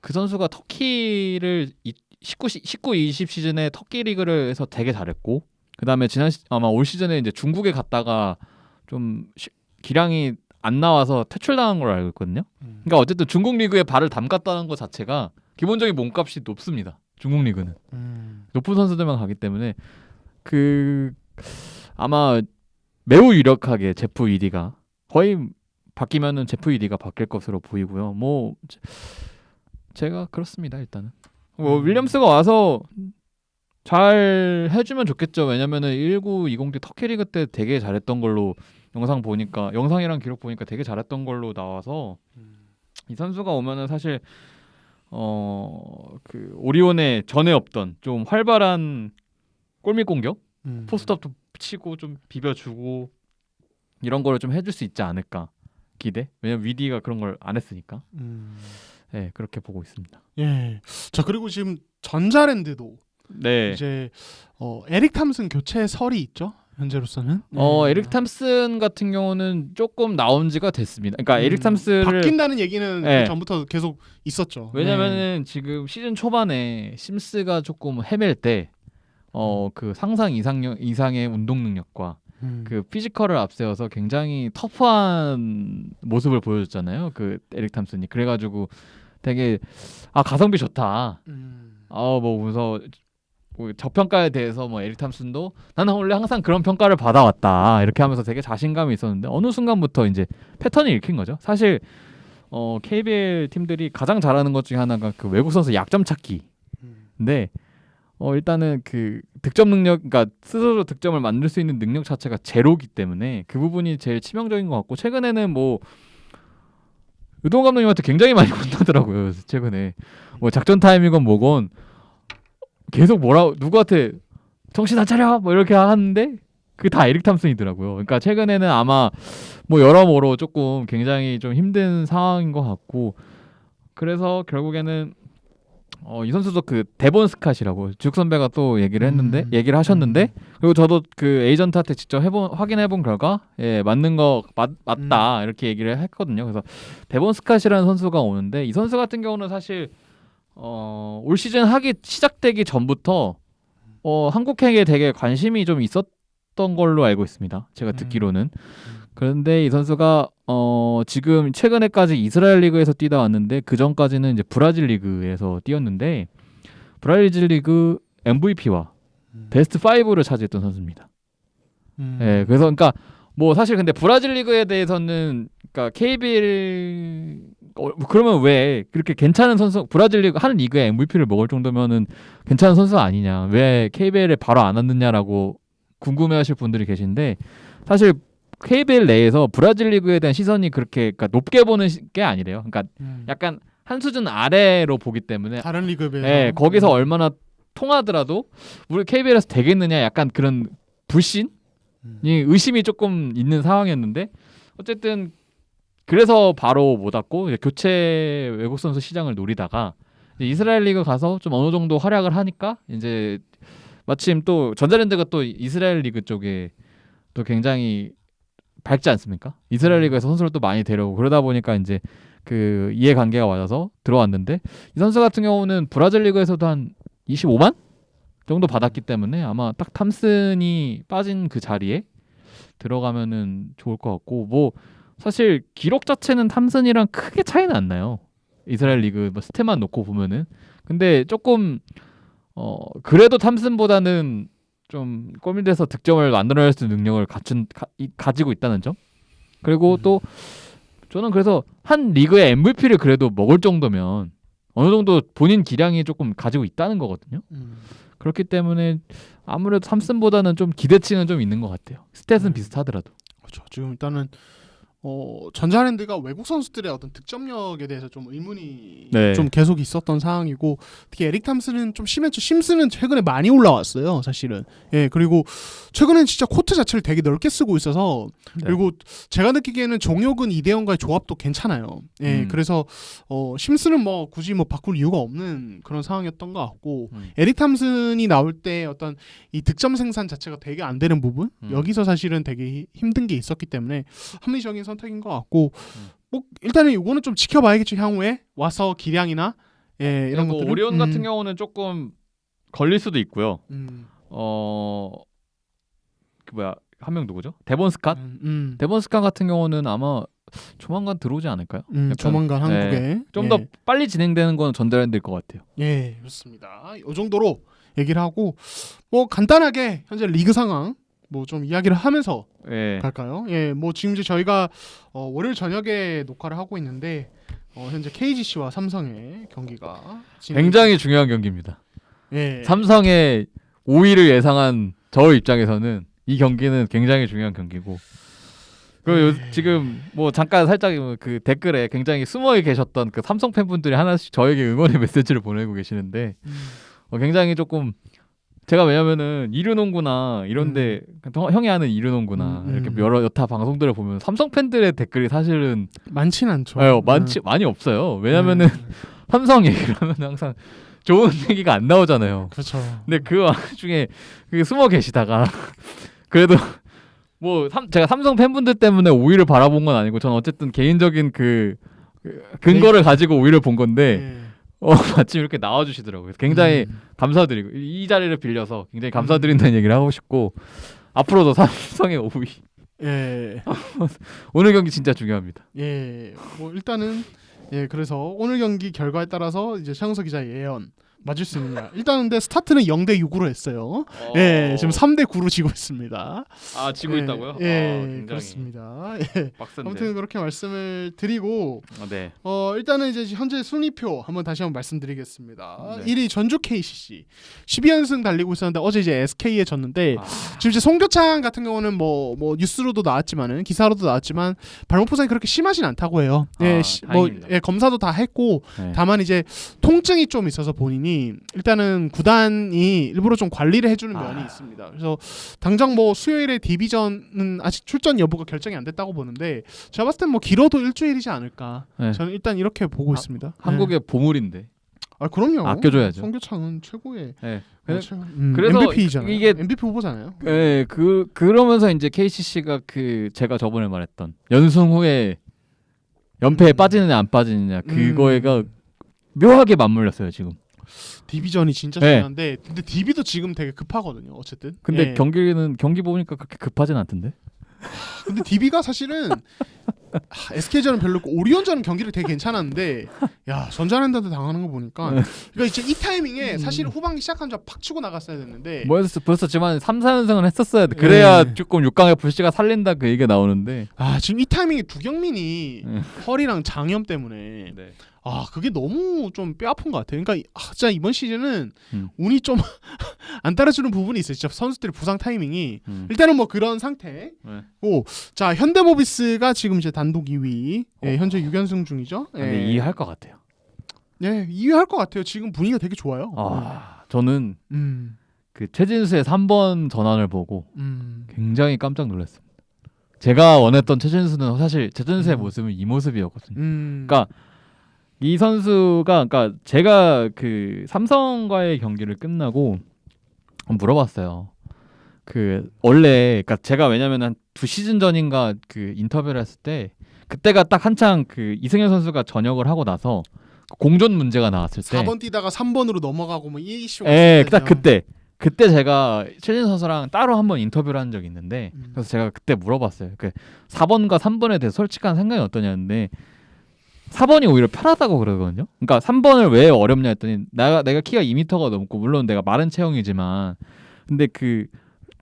그 선수가 터키를 19-20 시즌에 터키 리그를 해서 되게 잘했고 그다음에 아마 올 시즌에 이제 중국에 갔다가 좀 기량이 안 나와서 퇴출당한 걸로 알고 있거든요. 그러니까 어쨌든 중국 리그에 발을 담갔다는 것 자체가 기본적인 몸값이 높습니다. 중국 리그는 높은 선수들만 가기 때문에 아마 매우 유력하게 제프 위디가 거의 바뀌면은 제프 위디가 바뀔 것으로 보이고요. 뭐 제가 그렇습니다. 일단은 뭐 윌리엄스가 와서 잘 해주면 좋겠죠. 왜냐면은 19-20 때 터키 리그 때 되게 잘했던 걸로 영상이랑 기록 보니까 되게 잘했던 걸로 나와서 이 선수가 오면은 사실 그 오리온에 전에 없던 좀 활발한 골밑 공격, 포스트업도 치고 좀 비벼주고 이런 거를 좀 해줄 수 있지 않을까 기대. 왜냐면 위디가 그런 걸 안 했으니까. 네, 그렇게 보고 있습니다. 예. 자, 그리고 지금 전자랜드도 네. 이제 에릭 탐슨 교체설이 있죠. 현재로서는. 에릭 탐슨 같은 경우는 조금 나온 지가 됐습니다. 그러니까 에릭 탐슨을 바뀐다는 얘기는 네. 전부터 계속 있었죠. 왜냐면은 지금 시즌 초반에 심스가 조금 헤맬 때 그 상상 이상의 운동 능력과 그 피지컬을 앞세워서 굉장히 터프한 모습을 보여줬잖아요. 그 에릭 탐슨이. 그래가지고 되게 가성비 좋다. 뭐 무서 저평가에 대해서 뭐 에릭 탐슨도 나는 원래 항상 그런 평가를 받아왔다 이렇게 하면서 되게 자신감이 있었는데 어느 순간부터 이제 패턴이 읽힌 거죠. 사실 KBL 팀들이 가장 잘하는 것 중에 하나가 그 외국 선수 약점 찾기인데 일단은 그 득점 능력, 그러니까 스스로 득점을 만들 수 있는 능력 자체가 제로기 때문에 그 부분이 제일 치명적인 것 같고 최근에는 뭐 의동 감독님한테 굉장히 많이 혼나더라고요. 최근에 뭐 작전 타임이건 뭐건 계속 누구한테 정신 안 차려 뭐 이렇게 하는데 그게 다 에릭 탐슨이더라고요. 그러니까 최근에는 아마 뭐 여러모로 조금 굉장히 좀 힘든 상황인 것 같고 그래서 결국에는 이 선수도 그 데본 스캇이라고 juk 선배가 또 얘기를 하셨는데 그리고 저도 그 에이전트한테 직접 확인해본 결과 맞는 거 맞다 이렇게 얘기를 했거든요. 그래서 데본 스캇이라는 선수가 오는데 이 선수 같은 경우는 사실 올 시즌 시작되기 전부터 한국행에 되게 관심이 좀 있었던 걸로 알고 있습니다. 제가 듣기로는. 그런데 이 선수가 지금 최근에까지 이스라엘 리그에서 뛰다 왔는데 그 전까지는 이제 브라질 리그에서 뛰었는데 브라질 리그 MVP와 베스트 5를 차지했던 선수입니다. 네, 그래서 그러니까 뭐 사실 근데 브라질 리그에 대해서는 그러니까 KBL 그러면 왜 그렇게 괜찮은 선수 브라질 리그 한 리그에 MVP를 먹을 정도면은 괜찮은 선수 아니냐 왜 KBL에 바로 안 왔느냐라고 궁금해하실 분들이 계신데 사실 KBL 내에서 브라질 리그에 대한 시선이 그렇게 그러니까 높게 보는 게 아니래요. 그러니까 약간 한 수준 아래로 보기 때문에 다른 리그에 비해서 네, 거기서 얼마나 통하더라도 우리 KBL에서 되겠느냐 약간 그런 불신이 의심이 조금 있는 상황이었는데 어쨌든 그래서 바로 못 왔고 교체 외국 선수 시장을 노리다가 이스라엘 리그 가서 좀 어느 정도 활약을 하니까 이제 마침 또 전자랜드가 또 이스라엘 리그 쪽에 또 굉장히 밝지 않습니까? 이스라엘 리그에서 선수를 또 많이 데려오고 그러다 보니까 이제 그 이해관계가 맞아서 들어왔는데 이 선수 같은 경우는 브라질 리그에서도 한 25만 정도 받았기 때문에 아마 딱 탐슨이 빠진 그 자리에 들어가면은 좋을 것 같고 뭐 사실 기록 자체는 탐슨이랑 크게 차이는 안 나요. 이스라엘 리그 뭐 스탯만 놓고 보면은 근데 조금 그래도 탐슨보다는 좀 골밑에서 득점을 만들어낼 수 있는 능력을 가지고 있다는 점. 그리고 또 저는 그래서 한 리그의 MVP를 그래도 먹을 정도면 어느 정도 본인 기량이 조금 가지고 있다는 거거든요. 그렇기 때문에 아무래도 탐슨보다는 좀 기대치는 좀 있는 것 같아요. 스탯은 비슷하더라도. 그렇죠. 지금 일단은 전자랜드가 외국 선수들의 어떤 득점력에 대해서 좀 의문이 좀 계속 있었던 상황이고 특히 에릭 탐슨은 좀 심했죠. 심스는 최근에 많이 올라왔어요, 사실은. 예, 그리고 최근엔 진짜 코트 자체를 되게 넓게 쓰고 있어서 그리고 제가 느끼기에는 종혁은 이대현과의 조합도 괜찮아요. 예, 그래서 심스는 뭐 굳이 뭐 바꿀 이유가 없는 그런 상황이었던 것 같고 에릭 탐슨이 나올 때 어떤 이 득점 생산 자체가 되게 안 되는 부분 여기서 사실은 되게 힘든 게 있었기 때문에 합리적인 선택인 것 같고 뭐 일단은 이거는 좀 지켜봐야겠죠. 향후에 와서 기량이나 이런 뭐 것들 오리온 같은 경우는 조금 걸릴 수도 있고요. 그 뭐야 한 명 누구죠? 데본 스캇? 데본 스캇 같은 경우는 아마 조만간 들어오지 않을까요? 조만간 한국에 좀 더 빨리 진행되는 건 전자랜드일 것 같아요. 예, 그렇습니다. 이 정도로 얘기를 하고 뭐 간단하게 현재 리그 상황 뭐 좀 이야기를 하면서 갈까요? 예, 뭐 지금 이제 저희가 월요일 저녁에 녹화를 하고 있는데 현재 KGC와 삼성의 경기가 굉장히 중요한 경기입니다. 예. 삼성의 5위를 예상한 저 입장에서는 이 경기는 굉장히 중요한 경기고 지금 뭐 잠깐 살짝 그 댓글에 굉장히 숨어 계셨던 그 삼성 팬분들이 하나씩 저에게 응원의 메시지를 보내고 계시는데 굉장히 조금 제가 왜냐면은 이류농구나 이런데 형이 하는 이류농구나 이렇게 여러 여타 방송들을 보면 삼성 팬들의 댓글이 사실은 많진 않죠. 많이 없어요. 왜냐면은 삼성 얘기를 하면 항상 좋은 얘기가 안 나오잖아요. 그렇죠. 근데 그 와중에 숨어 계시다가 그래도 뭐 제가 삼성 팬분들 때문에 5위를 바라본 건 아니고 저는 어쨌든 개인적인 그 근거를 가지고 5위를 본 건데 마침 이렇게 나와주시더라고요. 굉장히 감사드리고 이 자리를 빌려서 굉장히 감사드린다는 얘기를 하고 싶고 앞으로도 삼성의 5위. 예. 오늘 경기 진짜 중요합니다. 예. 뭐 일단은 그래서 오늘 경기 결과에 따라서 이제 최영석 기자의 예언 맞을 수 있느냐. 일단 근데 스타트는 0대6으로 했어요. 예, 지금 3대9로 지고 있습니다. 아, 지고 있다고요? 예, 그렇습니다. 예. 아무튼 그렇게 말씀을 드리고 네. 일단은 이제 현재 순위표 다시 한번 말씀드리겠습니다. 네. 1위 전주 KCC 12연승 달리고 있었는데 어제 이제 SK에 졌는데 지금 이제 송교창 같은 경우는 뭐 뉴스로도 나왔지만은 기사로도 나왔지만 발목 부상이 그렇게 심하진 않다고 해요. 검사도 다 했고 다만 이제 통증이 좀 있어서 본인이 일단은 구단이 일부러 좀 관리를 해주는 면이 있습니다. 그래서 당장 뭐 수요일에 디비전은 아직 출전 여부가 결정이 안 됐다고 보는데 제가 봤을 땐 뭐 길어도 일주일이지 않을까. 저는 일단 이렇게 보고 있습니다. 한국의 보물인데. 그럼요. 아껴줘야죠. 송교창은 최고의. 그래서 MVP잖아요. 이게 MVP 후보잖아요. 네, 그러면서 이제 KCC가 제가 저번에 말했던 연승 후에 연패에 빠지느냐 안 빠지느냐 그거가 묘하게 맞물렸어요 지금. 디비전이 진짜 중요한데 근데 디비도 지금 되게 급하거든요. 어쨌든. 근데 경기 보니까 그렇게 급하진 않던데. 근데 디비가 사실은 SK전은 별로고 오리온전은 경기를 되게 괜찮았는데 전자랜드한테 당하는 거 보니까 그러니까 이제 이 타이밍에 사실 후반기 시작한 줄 팍 치고 나갔어야 됐는데 벌써 지만 3, 4연승을 했었어야 돼. 그래야 조금 6강에 불씨가 살린다 그 얘기가 나오는데 지금 이 타이밍에 두경민이 허리랑 장염 때문에 그게 너무 좀 뼈아픈 것 같아요. 그러니까 진짜 이번 시즌은 운이 좀 안 따라주는 부분이 있어요. 진짜 선수들의 부상 타이밍이 일단은 뭐 그런 상태고 자 현대모비스가 지금 이제 단독 2위 현재 6연승 중이죠. 근데 2위 할 것 같아요. 네 2위 할 것 같아요. 지금 분위기가 되게 좋아요. 저는 그 최진수의 3번 전환을 보고 굉장히 깜짝 놀랐습니다. 제가 원했던 최진수는 사실 최진수의 모습은 이 모습이었거든요. 그러니까 이 선수가 제가 그 삼성과의 경기를 끝나고 물어봤어요. 원래 제가 왜냐면 한 2시즌 전인가 그 인터뷰를 했을 때 그때가 딱 한창 그 이승현 선수가 전역을 하고 나서 공존 문제가 나왔을 때 4번 뛰다가 3번으로 넘어가고 뭐 이 이슈가 딱 그때 제가 최진 선수랑 따로 한번 인터뷰를 한 적이 있는데 그래서 제가 그때 물어봤어요. 4번과 3번에 대해서 솔직한 생각이 어떠냐는데 4번이 오히려 편하다고 그러거든요. 그러니까 3번을 왜 어렵냐 했더니 내가 키가 2m가 넘고 물론 내가 마른 체형이지만 근데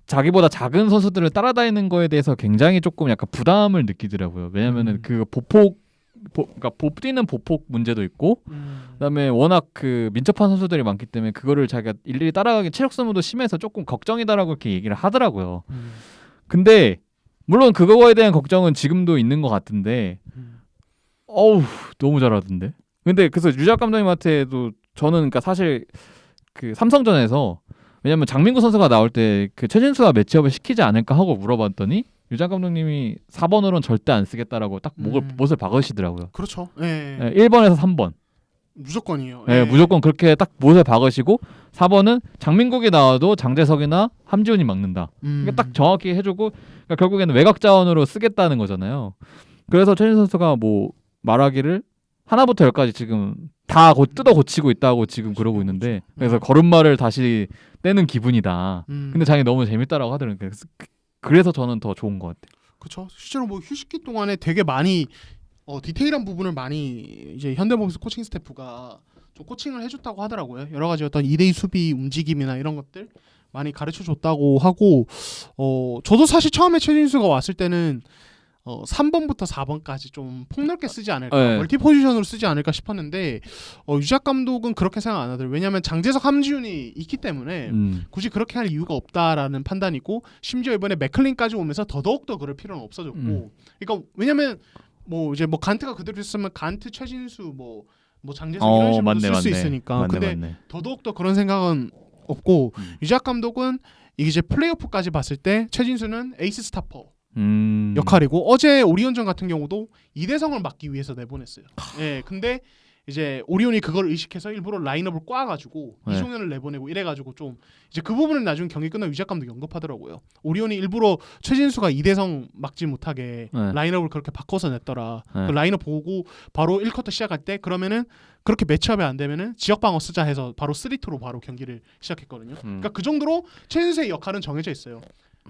자기보다 작은 선수들을 따라다니는 거에 대해서 굉장히 조금 약간 부담을 느끼더라고요. 왜냐면은 그러니까 뛰는 보폭 문제도 있고 그다음에 워낙 민첩한 선수들이 많기 때문에 그거를 자기가 일일이 따라가기 체력 소모도 심해서 조금 걱정이다라고 이렇게 얘기를 하더라고요. 근데 물론 그거에 대한 걱정은 지금도 있는 것 같은데 너무 잘하던데. 근데 그래서 유작 감독님한테도 저는 그러니까 사실 그 삼성전에서 왜냐면 장민구 선수가 나올 때 최진수와 매치업을 시키지 않을까 하고 물어봤더니 유작 감독님이 4번으로는 절대 안 쓰겠다라고 딱 못을 박으시더라고요. 그렇죠. 1번에서 3번 무조건이에요. 무조건 그렇게 딱 못을 박으시고 4번은 장민국이 나와도 장재석이나 함지훈이 막는다. 그러니까 딱 정확히 해주고 그러니까 결국에는 외곽 자원으로 쓰겠다는 거잖아요. 그래서 최진 선수가 뭐 말하기를 하나부터 열까지 지금 다 뜯어 고치고 있다고 지금 그러고 있는데 그래서 걸음마를 다시 떼는 기분이다. 근데 자기 너무 재밌다라고 하더라고요. 그래서 저는 더 좋은 것 같아요. 그렇죠. 실제로 뭐 휴식기 동안에 되게 많이 디테일한 부분을 많이 이제 현대모비스 코칭 스태프가 좀 코칭을 해줬다고 하더라고요. 여러 가지 어떤 2대2 수비 움직임이나 이런 것들 많이 가르쳐줬다고 하고 저도 사실 처음에 최진수가 왔을 때는 3번부터 4번까지 좀 폭넓게 쓰지 않을까, 멀티 포지션으로 쓰지 않을까 싶었는데 유작 감독은 그렇게 생각 안 하더라고요. 왜냐하면 장재석, 함지훈이 있기 때문에 굳이 그렇게 할 이유가 없다라는 판단이고, 심지어 이번에 맥클린까지 오면서 더더욱더 그럴 필요는 없어졌고, 그러니까 왜냐면 뭐 이제 뭐 간트가 그대로 있으면 간트, 최진수, 뭐 장재석 이런 식으로 쓸 수 있으니까. 근데 더더욱더 그런 생각은 없고, 유작 감독은 이제 플레이오프까지 봤을 때 최진수는 에이스 스타퍼 역할이고, 어제 오리온전 같은 경우도 이대성을 막기 위해서 내보냈어요. 예, 근데 이제 오리온이 그걸 의식해서 일부러 라인업을 꽈가지고 이종현을 내보내고 이래가지고 좀 이제 그 부분은 나중에 경기 끝나고 유작 감독이 언급하더라고요. 오리온이 일부러 최진수가 이대성 막지 못하게 라인업을 그렇게 바꿔서 냈더라. 그 라인업 보고 바로 1쿼터 시작할 때 그러면은 그렇게 매치업이 안 되면은 지역 방어 쓰자 해서 바로 3-2로 바로 경기를 시작했거든요. 그러니까 그 정도로 최진수의 역할은 정해져 있어요.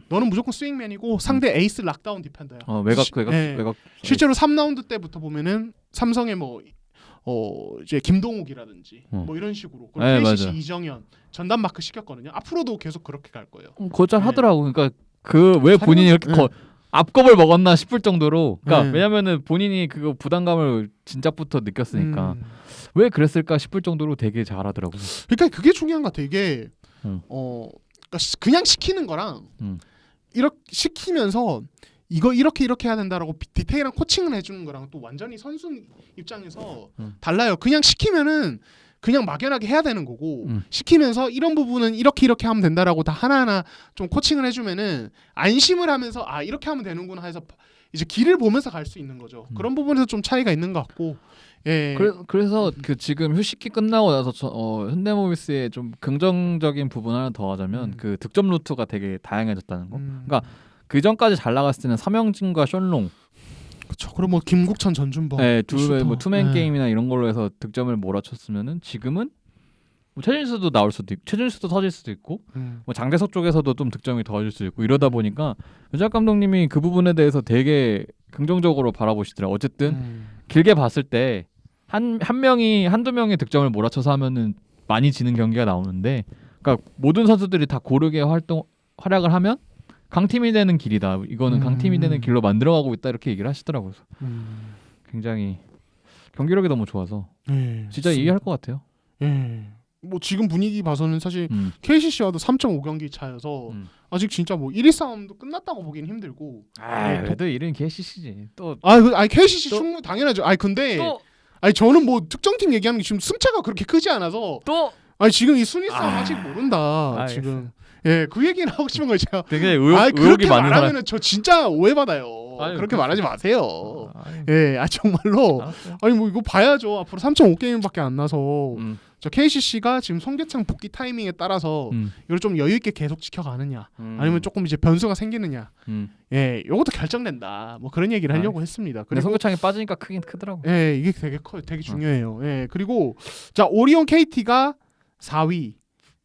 너는 무조건 스윙맨이고 상대 에이스 락다운 디펜더야. 외곽. 실제로 3라운드 때부터 보면은 삼성의 뭐 이제 김동욱이라든지 뭐 이런 식으로, KCC 이정현 전담 마크 시켰거든요. 앞으로도 계속 그렇게 갈 거예요. 곧잘 하더라고. 그러니까 그 왜 본인이 이렇게 앞겁을 먹었나 싶을 정도로. 그러니까 왜냐면은 본인이 그거 부담감을 진작부터 느꼈으니까 왜 그랬을까 싶을 정도로 되게 잘하더라고요. 그러니까 그게 중요한 것 같아. 이게 그러니까 그냥 시키는 거랑 이렇게 시키면서 이거 이렇게 해야 된다라고 디테일한 코칭을 해주는 거랑 또 완전히 선수 입장에서 달라요. 그냥 시키면은 그냥 막연하게 해야 되는 거고, 시키면서 이런 부분은 이렇게 하면 된다라고 다 하나하나 좀 코칭을 해주면은 안심을 하면서 아 이렇게 하면 되는구나 해서 이제 길을 보면서 갈 수 있는 거죠. 그런 부분에서 좀 차이가 있는 것 같고. 예. 그래서 그 지금 휴식기 끝나고 나서 현대모비스의 좀 긍정적인 부분 하나 더 하자면 그 득점 루트가 되게 다양해졌다는 거. 그러니까 그 전까지 잘 나갔을 때는 삼영진과 션롱, 그렇죠. 그리고 뭐 김국찬, 전준범, 뭐 투맨 게임이나 이런 걸로 해서 득점을 몰아쳤으면은 지금은 뭐 최진수도 나올 수도 있고, 최진수도 터질 수도 있고, 뭐 장재석 쪽에서도 좀 득점이 더해질 수도 있고, 이러다 보니까 유작 감독님이 그 부분에 대해서 되게 긍정적으로 바라보시더라고요. 어쨌든 길게 봤을 때 한두 명의 득점을 몰아쳐서 하면은 많이 지는 경기가 나오는데, 그러니까 모든 선수들이 다 고르게 활약을 하면 강팀이 되는 길이다. 이거는 강팀이 되는 길로 만들어가고 있다. 이렇게 얘기를 하시더라고요. 굉장히 경기력이 너무 좋아서 진짜 이해할 것 같아요. 뭐 지금 분위기 봐서는 사실 KCC와도 3.5경기 차여서 아직 진짜 뭐 1위 싸움도 끝났다고 보기는 힘들고. 그래도 1위는 KCC지. KCC 충분히 당연하죠. 근데 저는 뭐 특정팀 얘기하는 게 지금 승차가 그렇게 크지 않아서 지금 이 순위 싸움 아직 모른다. 지금. 그 얘기는 하고 싶은 거예요. 제가 되게 의혹이 많은 사람. 말하면 저 진짜 오해받아요. 그렇게 말하지 마세요. 정말로. 뭐 이거 봐야죠. 앞으로 3.5게임밖에 안 나서 저 KCC가 지금 송계창 복귀 타이밍에 따라서 이걸 좀 여유 있게 계속 지켜가느냐, 아니면 조금 이제 변수가 생기느냐, 이것도 결정된다. 뭐 그런 얘기를 하려고 했습니다. 근데 송계창이 빠지니까 크긴 크더라고. 이게 되게 커요. 되게 중요해요. 그리고 자 오리온 KT가 4위.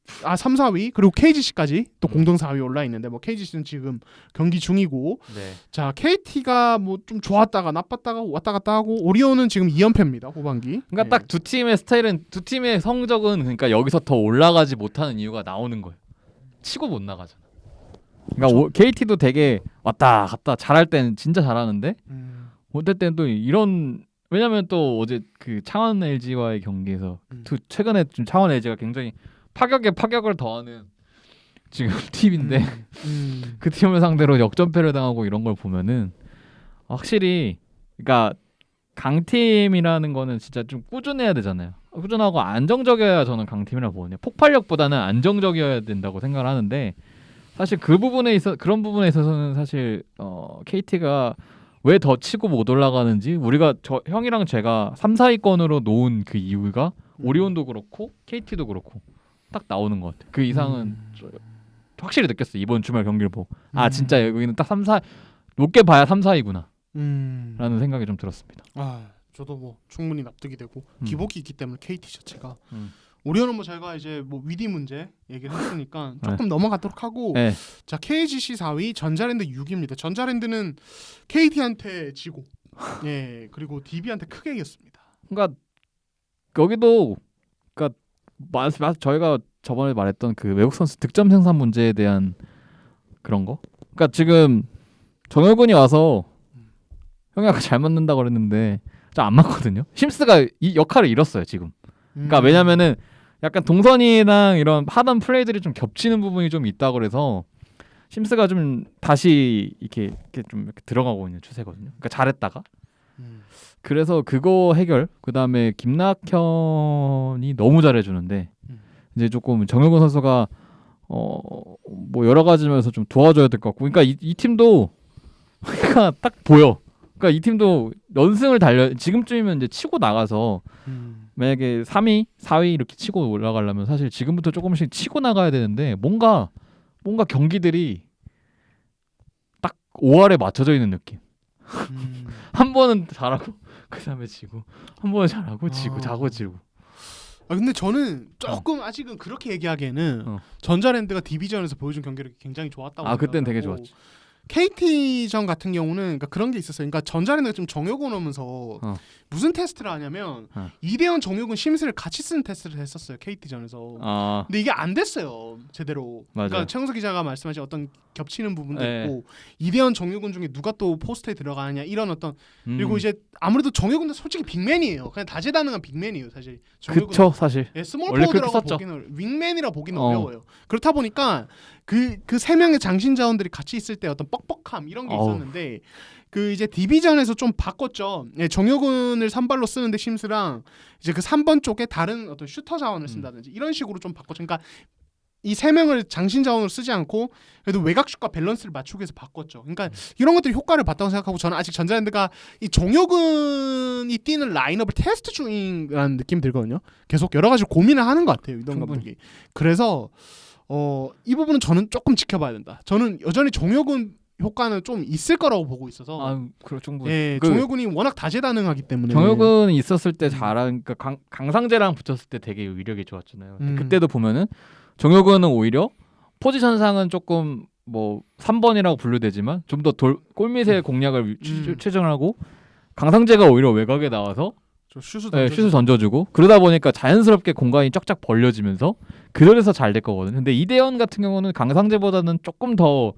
3, 4위 그리고 KGC까지 또 공동 4위 올라 있는데, 뭐 KGC는 지금 경기 중이고, 자 KT가 뭐 좀 좋았다가 나빴다가 왔다 갔다 하고, 오리온은 지금 2연패입니다 후반기. 그러니까 딱 두 팀의 스타일은, 두 팀의 성적은 그러니까 여기서 더 올라가지 못하는 이유가 나오는 거예요. 치고 못 나가잖아. 그러니까 KT도 되게 왔다 갔다 잘할 때는 진짜 잘하는데 못할 때는 또 이런, 왜냐면 또 어제 그 창원 LG와의 경기에서 최근에 좀 창원 LG가 굉장히 파격에 파격을 더하는 지금 팀인데 그 팀을 상대로 역전패를 당하고 이런 걸 보면은 확실히, 그러니까 강팀이라는 거는 진짜 좀 꾸준해야 되잖아요. 꾸준하고 안정적이어야 저는 강팀이라고 보거든요. 폭발력보다는 안정적이어야 된다고 생각을 하는데, 사실 그 부분에 있어, 그런 부분에 있어서는 사실 KT가 왜 더 치고 못 올라가는지, 우리가 형이랑 제가 3, 4위권으로 놓은 그 이유가 오리온도 그렇고 KT도 그렇고 딱 나오는 것 같아요. 그 이상은 확실히 느꼈어요. 이번 주말 경기를 보고 진짜 여기는 딱 3, 4 높게 봐야 3, 4위구나 라는 생각이 좀 들었습니다. 저도 뭐 충분히 납득이 되고, 기복이 있기 때문에 KT 자체가. 오리온은 뭐 저희가 이제 뭐 위디 문제 얘기를 했으니까 조금 넘어가도록 하고, 자 KGC 4위, 전자랜드 6위입니다. 전자랜드는 KT한테 지고, 그리고 DB한테 크게 이겼습니다. 그러니까 여기도 그러니까 저희가 저번에 말했던 그 외국 선수 득점 생산 문제에 대한 그런 거. 그러니까 지금 정혁근이 와서 형이 아까 잘 맞는다 그랬는데 좀 안 맞거든요. 심스가 이 역할을 잃었어요 지금. 그러니까 왜냐면은 약간 동선이랑 이런 하던 플레이들이 좀 겹치는 부분이 좀 있다 그래서 심스가 좀 다시 이렇게 좀 이렇게 들어가고 있는 추세거든요. 그러니까 잘했다가 그래서 그거 해결. 그다음에 김낙현이 너무 잘해주는데 이제 조금 정효근 선수가 뭐 여러 가지 면에서 좀 도와줘야 될 것 같고. 그러니까 이 팀도 그러니까 딱 보여. 그러니까 이 팀도 연승을 달려 지금쯤이면 이제 치고 나가서 만약에 3위, 4위 이렇게 치고 올라가려면 사실 지금부터 조금씩 치고 나가야 되는데 뭔가 경기들이 딱 5할에 맞춰져 있는 느낌. 한 번은 잘하고 그다음에 지고 한 번은 잘하고 지고 자고 지고. 아 근데 저는 조금 아직은 그렇게 얘기하기에는 전자랜드가 디비전에서 보여준 경기력이 굉장히 좋았다고. 아 그때는 되게 좋았지. KT전 같은 경우는 그러니까 그런 게 있었어요. 그러니까 전자랜드가 좀 정효근 오면서 무슨 테스트를 하냐면 이대현 정효근 심스를 같이 쓰는 테스트를 했었어요. KT전에서. 근데 이게 안 됐어요. 제대로. 맞아요. 그러니까 최영석 기자가 말씀하신 어떤 겹치는 부분도 있고 이대현 정효근 중에 누가 또 포스트에 들어가느냐 이런 어떤 그리고 이제 아무래도 정효근도 솔직히 빅맨이에요. 그냥 다재다능한 빅맨이에요. 사실. 그쵸 사실. 예, 스몰 포워드라고 보기는 윙맨이라 보기는 어려워요. 그렇다 보니까 그 세 명의 장신 자원들이 같이 있을 때 어떤 뻑뻑함 이런 게 있었는데 그 이제 디비전에서 좀 바꿨죠. 예, 정효근을 3발로 쓰는데 심스랑 이제 그 3번 쪽에 다른 어떤 슈터 자원을 쓴다든지 이런 식으로 좀 바꿨죠. 그러니까 이 세 명을 장신 자원으로 쓰지 않고 그래도 외곽슛과 밸런스를 맞추기 위해서 바꿨죠. 그러니까 이런 것들이 효과를 봤다고 생각하고 저는 아직 전자랜드가 이 정효근이 뛰는 라인업을 테스트 중이라는 느낌이 들거든요. 계속 여러 가지 고민을 하는 것 같아요. 이동 감독이. 그래서 이 부분은 저는 조금 지켜봐야 된다. 저는 여전히 정효근 효과는 좀 있을 거라고 보고 있어서. 그럴 정도. 예, 정효근이 워낙 다재다능하기 때문에. 정효근이 있었을 때 잘한 그러니까 강상재랑 붙였을 때 되게 위력이 좋았잖아요. 그때도 보면은 정효근은 오히려 포지션상은 조금 뭐 3번이라고 분류되지만 좀 더 골밑의 공략을 최정하고 강상재가 오히려 외곽에 나와서 슛을 던져주고 그러다 보니까 자연스럽게 공간이 쫙쫙 벌려지면서 그래서 잘 될 거거든요. 근데 이대현 같은 경우는 강상재보다는 조금 더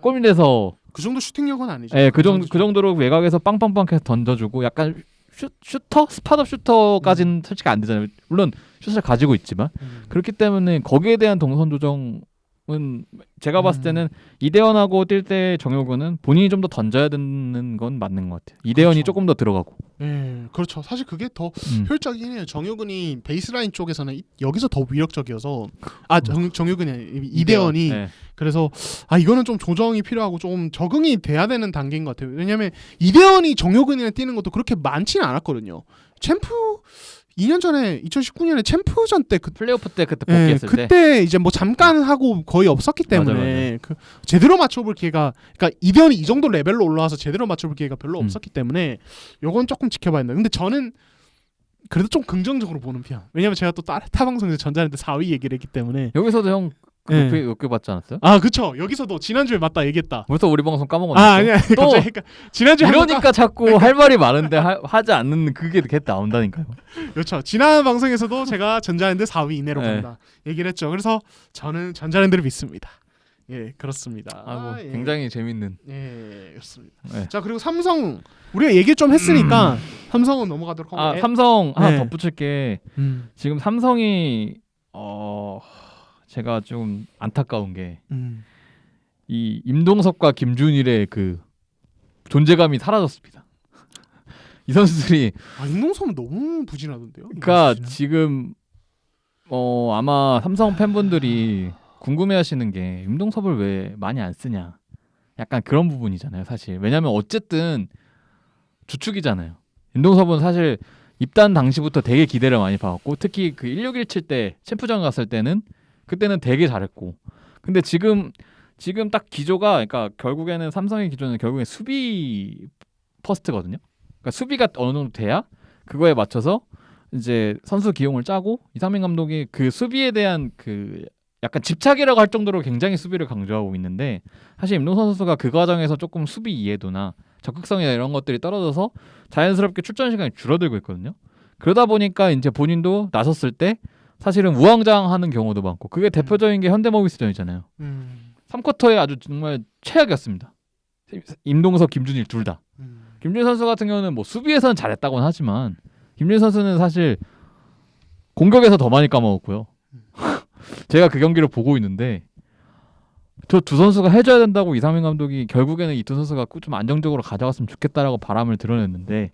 골밑에서 그 정도 슈팅력은 아니죠. 네, 그 정도로 외곽에서 빵빵빵해서 던져주고 약간 슈터? 스팟업 슈터까지는 솔직히 안 되잖아요. 물론 슛을 가지고 있지만 그렇기 때문에 거기에 대한 동선 조정은 제가 봤을 때는 이대현하고 뛸 때 정효근은 본인이 좀 더 던져야 되는 건 맞는 것 같아요. 이대현이 그렇죠. 조금 더 들어가고. 네, 그렇죠. 사실 그게 더 효율적이긴 해요. 정효근이 베이스라인 쪽에서는 여기서 더 위력적이어서 정효근이 아니라 이대현이 네. 그래서 이거는 좀 조정이 필요하고 좀 적응이 돼야 되는 단계인 것 같아요. 왜냐하면 이대현이 정효근이랑 뛰는 것도 그렇게 많지는 않았거든요. 챔프 2년 전에 2019년에 챔프전 때 플레이오프 때 그때 복귀했을 때 그때 이제 뭐 잠깐 하고 거의 없었기 때문에 맞아. 제대로 맞춰볼 기회가 그러니까 이대현이 이 정도 레벨로 올라와서 제대로 맞춰볼 기회가 별로 없었기 때문에 요건 조금 지켜봐야 된다. 근데 저는 그래도 좀 긍정적으로 보는 편. 왜냐면 제가 또 타 방송에서 전자랜드 4위 얘기를 했기 때문에 여기서도 형 높게 받지 않았어요? 그쵸. 여기서도 지난주에 맞다 얘기했다. 벌써 우리 방송 까먹었네. 아니야. 또 그러니까 지난주에 이러니까 자꾸 할 말이 많은데 하지 않는 그게 계속 나온다니까요. 그렇죠. 지난 방송에서도 제가 전자랜드 4위 이내로 간다 얘기를 했죠. 그래서 저는 전자랜드를 믿습니다. 예, 그렇습니다. 굉장히 재밌는. 예, 그렇습니다. 자, 그리고 삼성 우리가 얘기 좀 했으니까 삼성은 넘어가도록 하고. 삼성 하나 덧붙일 게 지금 삼성이 제가 좀 안타까운 게 이 임동섭과 김준일의 그 존재감이 사라졌습니다. 이 선수들이 임동섭은 너무 부진하던데요. 그러니까 지금 아마 삼성 팬분들이 궁금해하시는 게 임동섭을 왜 많이 안 쓰냐, 약간 그런 부분이잖아요. 사실 왜냐하면 어쨌든 주축이잖아요. 임동섭은 사실 입단 당시부터 되게 기대를 많이 받았고 특히 그 1617 때 챔프전 갔을 때는 그때는 되게 잘했고 근데 지금 딱 기조가 그러니까 결국에는 삼성의 기조는 결국엔 수비 퍼스트거든요. 그러니까 수비가 어느 정도 돼야 그거에 맞춰서 이제 선수 기용을 짜고 이상민 감독이 그 수비에 대한 그 약간 집착이라고 할 정도로 굉장히 수비를 강조하고 있는데 사실 임동선 선수가 그 과정에서 조금 수비 이해도나 적극성이나 이런 것들이 떨어져서 자연스럽게 출전 시간이 줄어들고 있거든요. 그러다 보니까 이제 본인도 나섰을 때 사실은 우왕좌왕하는 경우도 많고 그게 대표적인 게 현대모비스전이잖아요. 3쿼터에 아주 정말 최악이었습니다. 임동석, 김준일 둘 다. 김준일 선수 같은 경우는 뭐 수비에서는 잘했다고는 하지만 김준일 선수는 사실 공격에서 더 많이 까먹었고요. 제가 그 경기를 보고 있는데 저 두 선수가 해줘야 된다고 이상민 감독이 결국에는 이 두 선수가 좀 안정적으로 가져갔으면 좋겠다라고 바람을 드러냈는데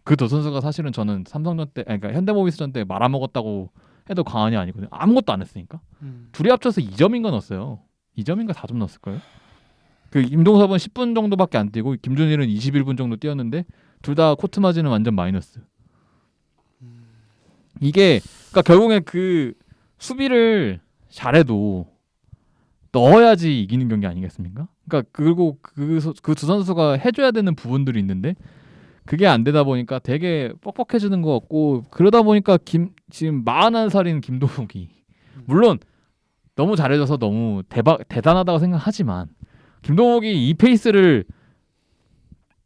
그 두 선수가 사실은 저는 삼성전 때, 그러니까 현대모비스전 때 말아먹었다고 해도 과언이 아니거든요. 아무것도 안 했으니까. 둘이 합쳐서 2점인가 넣었어요. 2점인가 4점 넣었을 거예요. 그 임동섭은 10분 정도밖에 안 뛰고 김준일은 21분 정도 뛰었는데 둘 다 코트 마진은 완전 마이너스. 이게 그러니까 결국엔 그 수비를 잘해도 넣어야지 이기는 경기 아니겠습니까? 그러니까 그리고 그 두 선수가 해줘야 되는 부분들이 있는데 그게 안 되다 보니까 되게 뻑뻑해지는 것 같고 그러다 보니까 지금 41살인 김동욱이 물론 너무 잘해줘서 너무 대단하다고 생각하지만 김동욱이 이 페이스를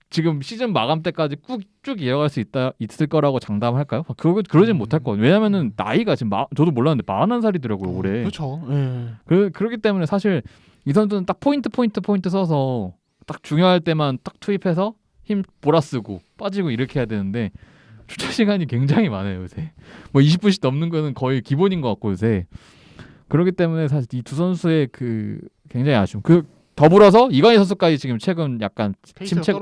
지금 시즌 마감 때까지 쭉 이어갈 수 있을 거라고 장담할까요? 그러진 못할 거예요. 왜냐면은 나이가 지금 저도 몰랐는데 41살이더라고요 올해. 그렇죠. 그렇기 때문에 사실 이 선수는 딱 포인트 써서 딱 중요할 때만 딱 투입해서 힘 몰아쓰고 빠지고 이렇게 해야 되는데 주차 시간이 굉장히 많아요 요새. 뭐 20분씩 넘는 거는 거의 기본인 것 같고 요새. 그렇기 때문에 사실 이 두 선수의 그 굉장히 아쉬움. 더불어서 이관희 선수까지 지금 최근 약간 침체.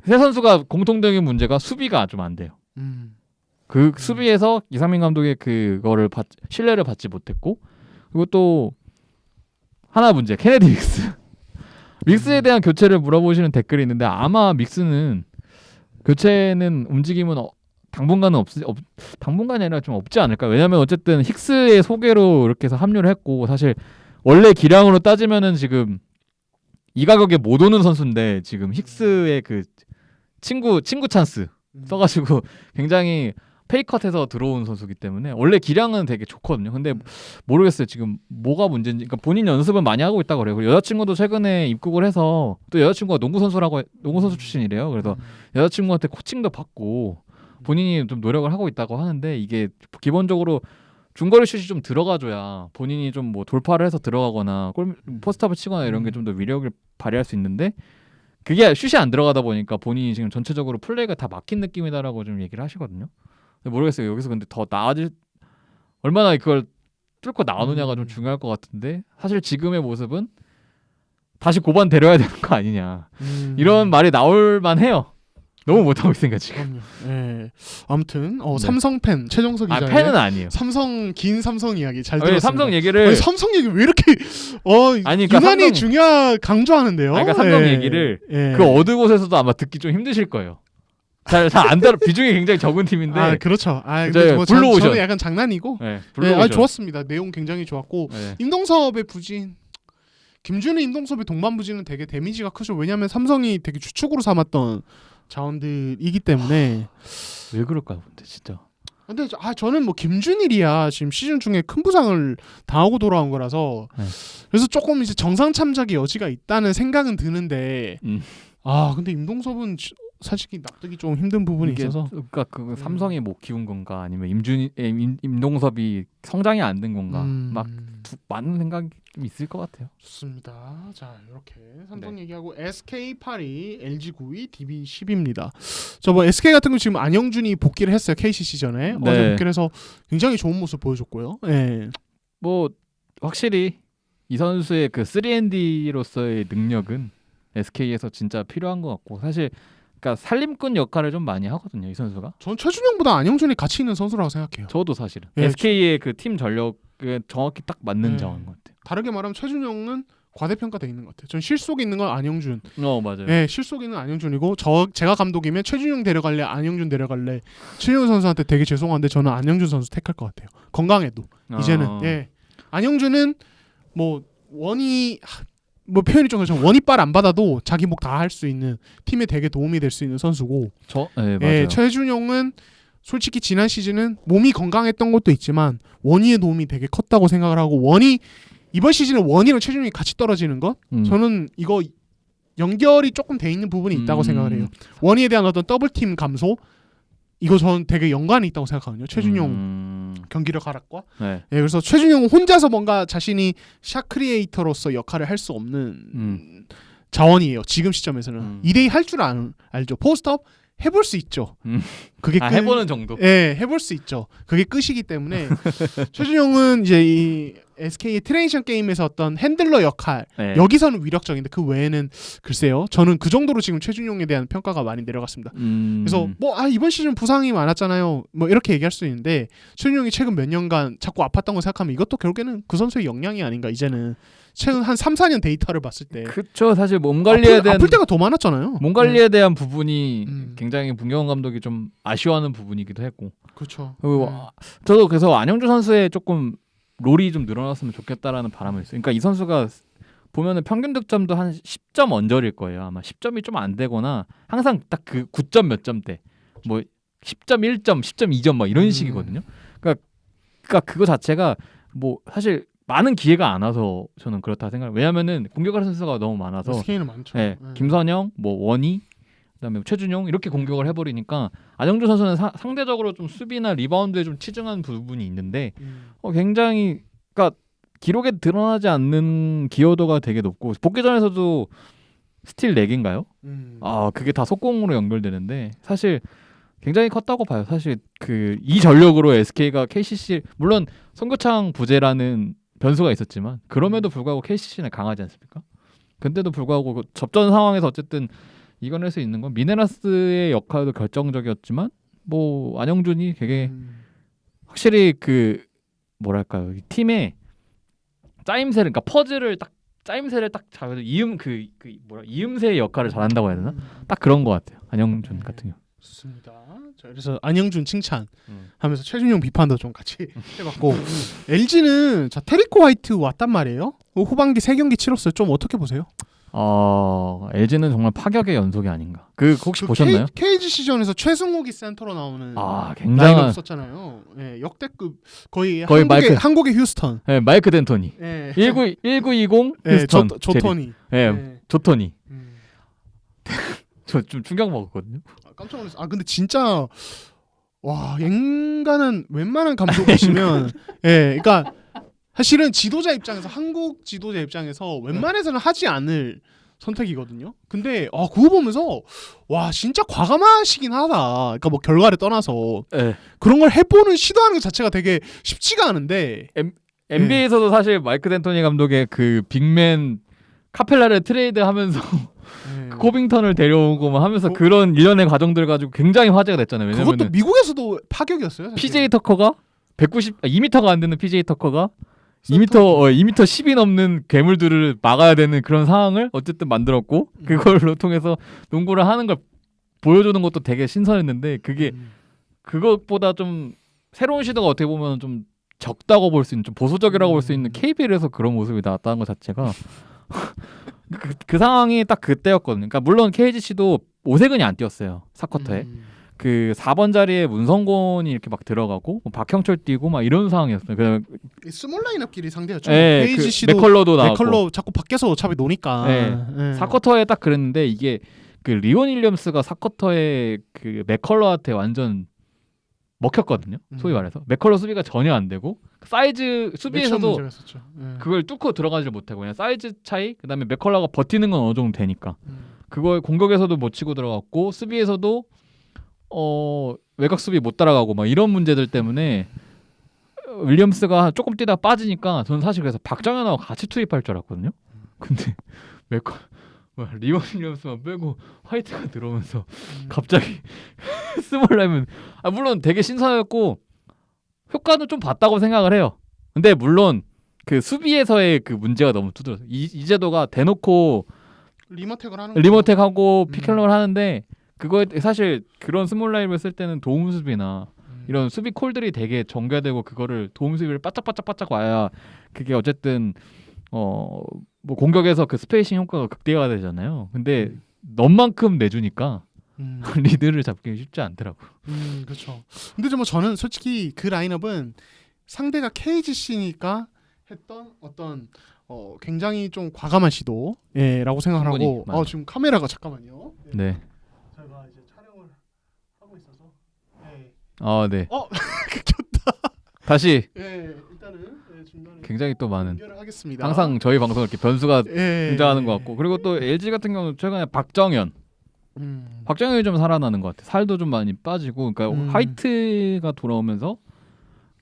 세 선수가 공통적인 문제가 수비가 좀 안 돼요. 그 수비에서 이상민 감독의 그거를 신뢰를 받지 못했고 그리고 또 하나 문제 케네디 믹스. 믹스에 대한 교체를 물어보시는 댓글이 있는데 아마 믹스는 교체는 움직임은 당분간은 당분간이 아니라 좀 없지 않을까. 왜냐면 어쨌든 힉스의 소개로 이렇게 해서 합류를 했고 사실 원래 기량으로 따지면은 지금 이 가격에 못 오는 선수인데 지금 힉스의 그 친구 찬스 써가지고 굉장히 페이컷해서 들어온 선수기 때문에 원래 기량은 되게 좋거든요. 근데 모르겠어요. 지금 뭐가 문제인지. 그러니까 본인 연습은 많이 하고 있다고 그래요. 그리고 여자친구도 최근에 입국을 해서 또 여자친구가 농구 선수 출신이래요. 그래서 여자친구한테 코칭도 받고 본인이 좀 노력을 하고 있다고 하는데 이게 기본적으로 중거리 슛이 좀 들어가줘야 본인이 좀 뭐 돌파를 해서 들어가거나 포스트업을 치거나 이런 게 좀 더 위력을 발휘할 수 있는데 그게 슛이 안 들어가다 보니까 본인이 지금 전체적으로 플레이가 다 막힌 느낌이다라고 좀 얘기를 하시거든요. 모르겠어요. 여기서 근데 더 나아질 얼마나 그걸 뚫고 나오느냐가 좀 중요할 것 같은데 사실 지금의 모습은 다시 고반 데려야 되는 거 아니냐 이런 말이 나올 만해요. 너무 못하고 있으니까 지금. 네. 아무튼 삼성 팬 최정석 기자. 팬은 아니에요. 긴 삼성 이야기 잘 들었습니다. 삼성 얘기를 삼성 얘기 왜 이렇게 그러니까 유난히 강조하는데요. 그러니까 삼성 얘기를 그 어느 곳에서도 아마 듣기 좀 힘드실 거예요. 잘 안 들어. 비중이 굉장히 적은 팀인데. 그렇죠. 근데 저는 약간 장난이고. 좋았습니다. 내용 굉장히 좋았고 임동섭의 부진. 김준일 임동섭의 동반 부진은 되게 데미지가 크죠. 왜냐하면 삼성이 되게 주축으로 삼았던 자원들이기 때문에. 왜 그럴까요, 근데 진짜. 근데 저는 뭐 김준일이야 지금 시즌 중에 큰 부상을 당하고 돌아온 거라서 그래서 조금 이제 정상 참작의 여지가 있다는 생각은 드는데 근데 임동섭은 솔직히 납득이 좀 힘든 부분이 있어서. 그러니까 그 삼성이 못 키운 건가 아니면 임동섭이 성장이 안 된 건가 막 많은 생각이 좀 있을 것 같아요. 좋습니다. 자 이렇게 삼성 얘기하고 SK 8위, LG 9위, DB 10위입니다. 저 SK 같은 거 지금 안영준이 복귀를 했어요. KCC 전에 어제 복귀를 해서 굉장히 좋은 모습 보여줬고요. 뭐 확실히 이 선수의 그 3&D로서의 능력은 SK에서 진짜 필요한 것 같고 사실. 그러니까 살림꾼 역할을 좀 많이 하거든요, 이 선수가. 전 최준영보다 안영준이 가치 있는 선수라고 생각해요. 저도 사실은 SK의 그 팀 전력에 정확히 딱 맞는 자원인 것 같아요. 다르게 말하면 최준영은 과대평가돼 있는 것 같아요. 전 실속 있는 건 안영준. 맞아요. 실속 있는 안영준이고 제가 감독이면 최준영 데려갈래, 안영준 데려갈래. 최준영 선수한테 되게 죄송한데 저는 안영준 선수 택할 것 같아요. 건강해도 이제는. 안영준은 뭐 원이 뭐 표현이 좀 그렇죠. 원이빨 안 받아도 자기 목 다 할 수 있는 팀에 되게 도움이 될 수 있는 선수고. 맞아요. 최준용은 솔직히 지난 시즌은 몸이 건강했던 것도 있지만 원희의 도움이 되게 컸다고 생각을 하고 이번 시즌에 원희랑 최준용이 같이 떨어지는 것 저는 이거 연결이 조금 돼 있는 부분이 있다고 생각을 해요. 원희에 대한 어떤 더블팀 감소 이거 저는 되게 연관이 있다고 생각하거든요. 최준용 경기력 하락과. 그래서 최준용은 혼자서 뭔가 자신이 샷 크리에이터로서 역할을 할 수 없는 자원이에요. 지금 시점에서는 2대2 할 줄 알죠. 포스트업 해볼 수 있죠. 그게 해보는 정도. 예, 해볼 수 있죠. 그게 끝이기 때문에 최준용은 이제 이 SK의 트레이션 게임에서 어떤 핸들러 역할 여기서는 위력적인데 그 외에는 글쎄요. 저는 그 정도로 지금 최준용에 대한 평가가 많이 내려갔습니다. 그래서 이번 시즌 부상이 많았잖아요. 뭐 이렇게 얘기할 수 있는데 최준용이 최근 몇 년간 자꾸 아팠던 거 생각하면 이것도 결국에는 그 선수의 역량이 아닌가. 이제는 최근 한 3, 4년 데이터를 봤을 때 그렇죠. 사실 몸 관리에 대한 아플 때가 더 많았잖아요. 몸 관리에 대한 부분이 굉장히 문경원 감독이 좀 아쉬워하는 부분이기도 했고. 그렇죠. 그리고 저도 그래서 안영주 선수의 조금 롤이 좀 늘어났으면 좋겠다라는 바람을 있어요. 그러니까 이 선수가 보면은 평균 득점도 한 10점 언저리일 거예요. 아마 10점이 좀 안 되거나 항상 딱 그 9점 몇 점대. 뭐 10점 1점, 10점 2점 막 이런 식이거든요. 그러니까 그거 자체가 뭐 사실 많은 기회가 안 와서 저는 그렇다 생각해요. 왜냐면은 공격하는 선수가 너무 많아서 SK는 많죠. 네, 김선영, 뭐 원희, 그다음에 최준용 이렇게 공격을 해버리니까 안영주 선수는 상대적으로 좀 수비나 리바운드에 좀 치중한 부분이 있는데 굉장히 그러니까 기록에 드러나지 않는 기여도가 되게 높고 복귀전에서도 스틸 4개인가요? 그게 다 속공으로 연결되는데 사실 굉장히 컸다고 봐요. 사실 이 전력으로 SK가 KCC 물론 송교창 부재라는 변수가 있었지만 그럼에도 불구하고 KCC는 강하지 않습니까? 근데도 불구하고 접전 상황에서 어쨌든 이겨낼 수 있는 건 미네라스의 역할도 결정적이었지만 뭐 안영준이 되게 확실히 뭐랄까요 이 팀의 짜임새를 그러니까 퍼즐을 딱 짜임새를 딱 잡아서 이음새의 역할을 잘한다고 해야 되나? 딱 그런 것 같아요. 안영준 같은 경우. 좋습니다. 자, 그래서 안영준 칭찬하면서 최준용 비판도 좀 같이 해봤고 LG는 테리코 화이트 왔단 말이에요. 후반기 3경기 치렀어요. 좀 어떻게 보세요? LG는 정말 파격의 연속이 아닌가. 혹시 보셨나요? KG 시즌에서 최승욱이 센터로 나오는 굉장한 라인업 썼잖아요. 네, 역대급 거의 한국의 휴스턴. 네, 마이크 덴토니. 네. 1920 휴스턴. 조토니. 네, 조토니. 저 좀 충격 먹었거든요. 깜짝 놀랐어요. 근데 진짜 와, 앵간한 웬만한 감독 보시면 그러니까 사실은 지도자 입장에서 한국 지도자 입장에서 웬만해서는 하지 않을 선택이거든요. 근데 그거 보면서 와 진짜 과감하시긴 하다. 그러니까 뭐 결과를 떠나서 그런 걸 해보는 시도하는 것 자체가 되게 쉽지가 않은데 NBA에서도 사실 마이크 덴토니 감독의 그 빅맨 카펠라를 트레이드하면서 코빙턴을 데려오고 하면서 그런 일련의 과정들 가지고 굉장히 화제가 됐잖아요. 왜냐면 그것도 미국에서도 파격이었어요. 사실. PJ 터커가 2m가 안 되는 PJ 터커가 2m 10이 넘는 괴물들을 막아야 되는 그런 상황을 어쨌든 만들었고 그걸로 통해서 농구를 하는 걸 보여주는 것도 되게 신선했는데 그게 그것보다 좀 새로운 시도가 어떻게 보면 좀 적다고 볼 수 있는 좀 보수적이라고 볼 수 있는 KBL에서 그런 모습이 나왔다는 것 자체가 그 상황이 딱 그때였거든요. 그러니까 물론 KGC도 오세근이 안 뛰었어요. 4쿼터에. 그 4번 자리에 문성곤이 이렇게 막 들어가고 뭐 박형철 뛰고 막 이런 상황이었어요. 그냥 스몰 라인업끼리 상대였죠. KGC도 맥컬러도 나왔고. 맥컬러 자꾸 밖에서 어차피 노니까. 4쿼터에 딱 그랬는데 이게 그 리온 윌리엄스가 4쿼터에 그 맥컬러한테 완전 먹혔거든요. 소위 말해서 맥컬러 수비가 전혀 안 되고 사이즈 수비에서도 그걸 뚫고 들어가지를 못하고 그냥 사이즈 차이 그다음에 맥컬러가 버티는 건 어느 정도 되니까 그걸 공격에서도 못 치고 들어갔고 수비에서도 외곽 수비 못 따라가고 막 이런 문제들 때문에 윌리엄스가 조금 뛰다가 빠지니까 저는 사실 그래서 박정현하고 같이 투입할 줄 알았거든요. 근데 리온 윌리엄스만 빼고 화이트가 들어오면서 갑자기 스몰 라인은 물론 되게 신선했고 효과는 좀 봤다고 생각을 해요. 근데 물론 그 수비에서의 그 문제가 너무 두드러져요. 이재도가 대놓고 리머텍하고 피켈롤 하는데 그거에 사실 그런 스몰 라인을 쓸 때는 도움 수비나 이런 수비 콜들이 되게 정교되고 그거를 도움 수비를 바짝바짝 와야 그게 어쨌든 뭐 공격에서 그 스페이싱 효과가 극대화가 되잖아요. 근데 너만큼 내주니까 리드를 잡기 쉽지 않더라고. 그렇죠. 근데 저는 솔직히 그 라인업은 상대가 KGC니까 했던 어떤 굉장히 좀 과감한 시도라고 생각을 하고 지금 카메라가 잠깐만요. 네. 제가 이제 촬영을 하고 있어서. 네. 켰다. 다시. 일단은 굉장히 또 많은 하겠습니다. 항상 저희 방송 이렇게 변수가 등장하는 것 같고 그리고 또 LG 같은 경우는 최근에 박정현이 좀 살아나는 것 같아. 살도 좀 많이 빠지고 그러니까 화이트가 돌아오면서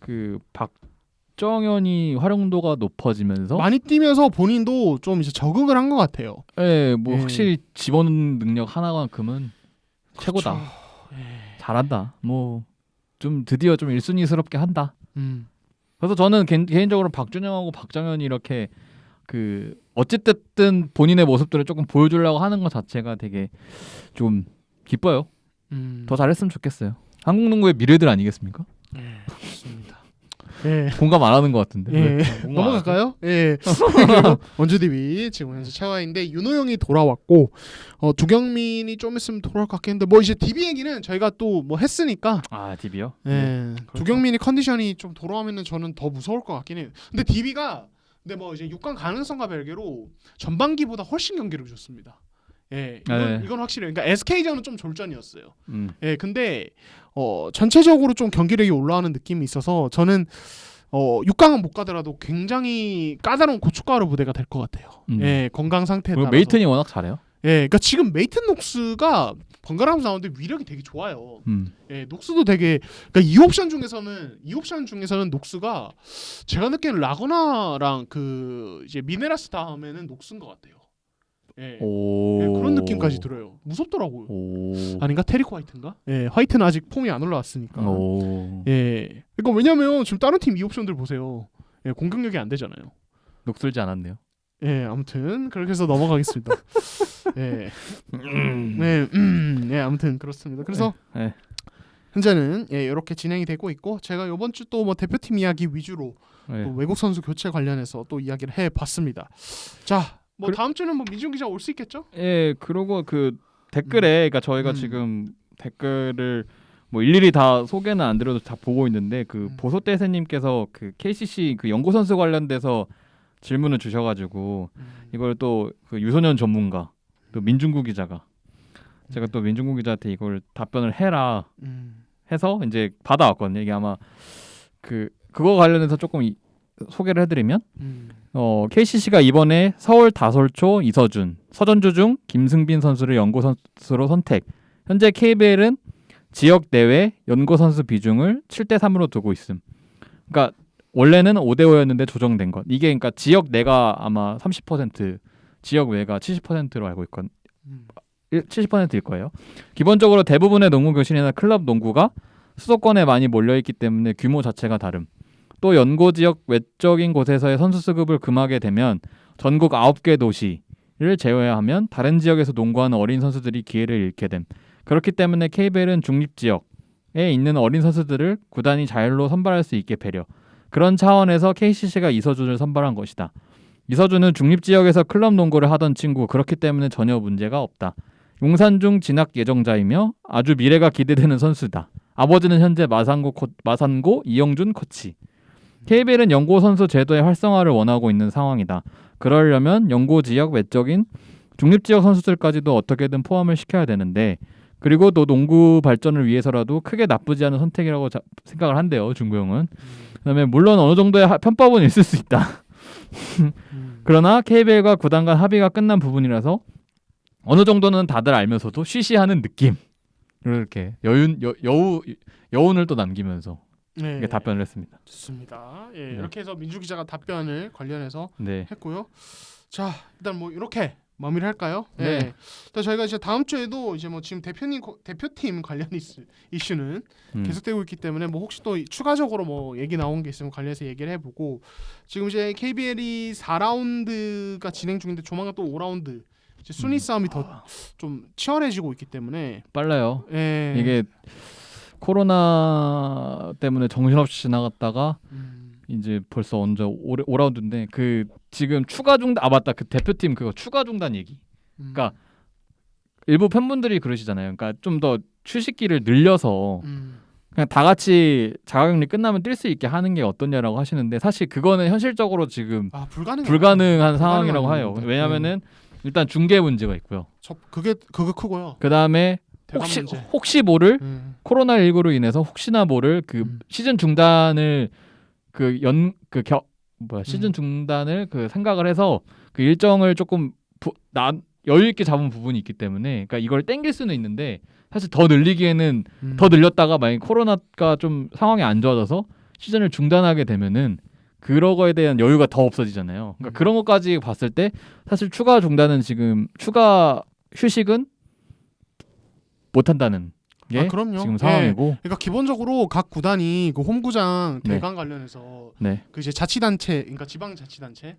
그 박정현이 활용도가 높아지면서 많이 뛰면서 본인도 좀 이제 적응을 한 것 같아요. 네, 뭐 확실히 집어넣는 능력 하나만큼은 최고다. 잘한다. 뭐 좀 드디어 좀 1순위스럽게 한다. 그래서 저는 개인적으로 박준영하고 박정현이 이렇게 그 어찌됐든 본인의 모습들을 조금 보여주려고 하는 것 자체가 되게 좀 기뻐요. 더 잘했으면 좋겠어요. 한국 농구의 미래들 아니겠습니까? 좋습니다. 공감 안 하는 것 같은데. 넘어갈까요? 원주 DB 지금 현재 최하위인데 윤호영이 돌아왔고 두경민이 좀 있으면 돌아올 것 같긴 한데 뭐 이제 DB 얘기는 저희가 또 뭐 했으니까. 아 DB요? 그렇죠. 두경민이 컨디션이 좀 돌아오면은 저는 더 무서울 것 같긴 해요. 근데 DB가 근데 뭐 이제 6강 가능성과 별개로 전반기보다 훨씬 경기를 줬습니다. 이건 확실해요. 그러니까 SK전은 좀 졸전이었어요. 근데 전체적으로 좀 경기력이 올라가는 느낌이 있어서 저는 6강은 못 가더라도 굉장히 까다로운 고춧가루 부대가 될 것 같아요. 건강 상태에 따라서. 메이튼이 워낙 잘해요. 그러니까 지금 메이튼 녹스가 번갈아가면서 나오는데 위력이 되게 좋아요. 녹스도 되게 그러니까 2옵션 중에서는 녹스가 제가 느끼는 라거나랑 그 이제 미네라스 다음에는 녹스인 것 같아요. 그런 느낌까지 들어요. 무섭더라고요. 아닌가? 테리코 화이트인가? 화이트는 아직 폼이 안 올라왔으니까. 그러니까 왜냐면 지금 다른 팀 2옵션들 보세요. 공격력이 안 되잖아요. 녹슬지 않았네요. 아무튼 그렇게 해서 넘어가겠습니다. 아무튼 그렇습니다. 그래서 현재는 이렇게 진행이 되고 있고 제가 이번 주 또 뭐 대표팀 이야기 위주로 또 외국 선수 교체 관련해서 또 이야기를 해봤습니다. 자. 뭐 다음 주는 뭐 민준 기자 올 수 있겠죠? 그리고 그 댓글에 그러니까 저희가 지금 댓글을 뭐 일일이 다 소개는 안 드려도 다 보고 있는데 그 보소대세님께서 그 KCC 그 연고 선수 관련돼서 질문을 주셔가지고 이걸 또 그 유소년 전문가 또 민중구 기자가 제가 또 민중구 기자한테 이걸 답변을 해라 해서 이제 받아왔거든요. 이게 아마 그거 관련해서 조금 소개를 해드리면 KCC가 이번에 서울 다솔초 이서준, 서전주 중 김승빈 선수를 연고 선수로 선택. 현재 KBL은 지역 내외 연고 선수 비중을 7대3으로 두고 있음. 그러니까 원래는 5대5였는데 조정된 것. 이게 그러니까 지역 내가 아마 30%, 지역 외가 70%로 알고 있건 70%일 거예요. 기본적으로 대부분의 농구 교실이나 클럽 농구가 수도권에 많이 몰려 있기 때문에 규모 자체가 다름. 또 연고 지역 외적인 곳에서의 선수 수급을 금하게 되면 전국 9개 도시를 제외하면 다른 지역에서 농구하는 어린 선수들이 기회를 잃게 됨. 그렇기 때문에 KBL은 중립 지역에 있는 어린 선수들을 구단이 자율로 선발할 수 있게 배려. 그런 차원에서 KCC가 이서준을 선발한 것이다. 이서준은 중립 지역에서 클럽 농구를 하던 친구, 그렇기 때문에 전혀 문제가 없다. 용산중 진학 예정자이며 아주 미래가 기대되는 선수다. 아버지는 현재 마산고 이영준 코치. KBL은 연고 선수 제도의 활성화를 원하고 있는 상황이다. 그러려면 연고 지역 외적인 중립 지역 선수들까지도 어떻게든 포함을 시켜야 되는데 그리고 또 농구 발전을 위해서라도 크게 나쁘지 않은 선택이라고 생각을 한대요. 중구 형은. 그다음에 물론 어느 정도의 편법은 있을 수 있다. 그러나 KBL과 구단 간 합의가 끝난 부분이라서 어느 정도는 다들 알면서도 쉬쉬하는 느낌. 이렇게 여운을 또 남기면서 답변을 했습니다. 좋습니다. 이렇게 해서 민주 기자가 답변을 관련해서 했고요. 자, 일단 뭐 이렇게 마무리를 할까요? 일단 저희가 이제 다음 주에도 이제 뭐 지금 대표팀 관련 이슈는 계속되고 있기 때문에 뭐 혹시 또 추가적으로 뭐 얘기 나온 게 있으면 관련해서 얘기를 해보고 지금 이제 KBL이 4라운드가 진행 중인데 조만간 또 5라운드 이제 순위 싸움이 더 좀 치열해지고 있기 때문에 빨라요. 이게 코로나 때문에 정신없이 지나갔다가 이제 벌써 언제 5라운드인데 그 지금 추가 중단 맞다 그 대표팀 그거 추가 중단 얘기. 그러니까 일부 팬분들이 그러시잖아요. 그러니까 좀 더 휴식기를 늘려서 그냥 다 같이 자가격리 끝나면 뛸 수 있게 하는 게 어떠냐라고 하시는데 사실 그거는 현실적으로 지금 불가능한 상황이라고 해요. 왜냐면은 일단 중계 문제가 있고요. 그거 크고요. 그다음에 혹시 모를 코로나19로 인해서 혹시나 모를 그 시즌 중단을 시즌 중단을 그 생각을 해서 그 일정을 조금 여유 있게 잡은 부분이 있기 때문에 그러니까 이걸 땡길 수는 있는데 사실 더 늘리기에는 더 늘렸다가 만약 코로나가 좀 상황이 안 좋아져서 시즌을 중단하게 되면은 그런 거에 대한 여유가 더 없어지잖아요. 그러니까 그런 것까지 봤을 때 사실 추가 중단은 지금 추가 휴식은 못 한다는 게 그럼요. 지금 상황이고. 그러니까 기본적으로 각 구단이 그 홈구장 대관 관련해서 그 이제 자치단체, 그러니까 지방자치단체,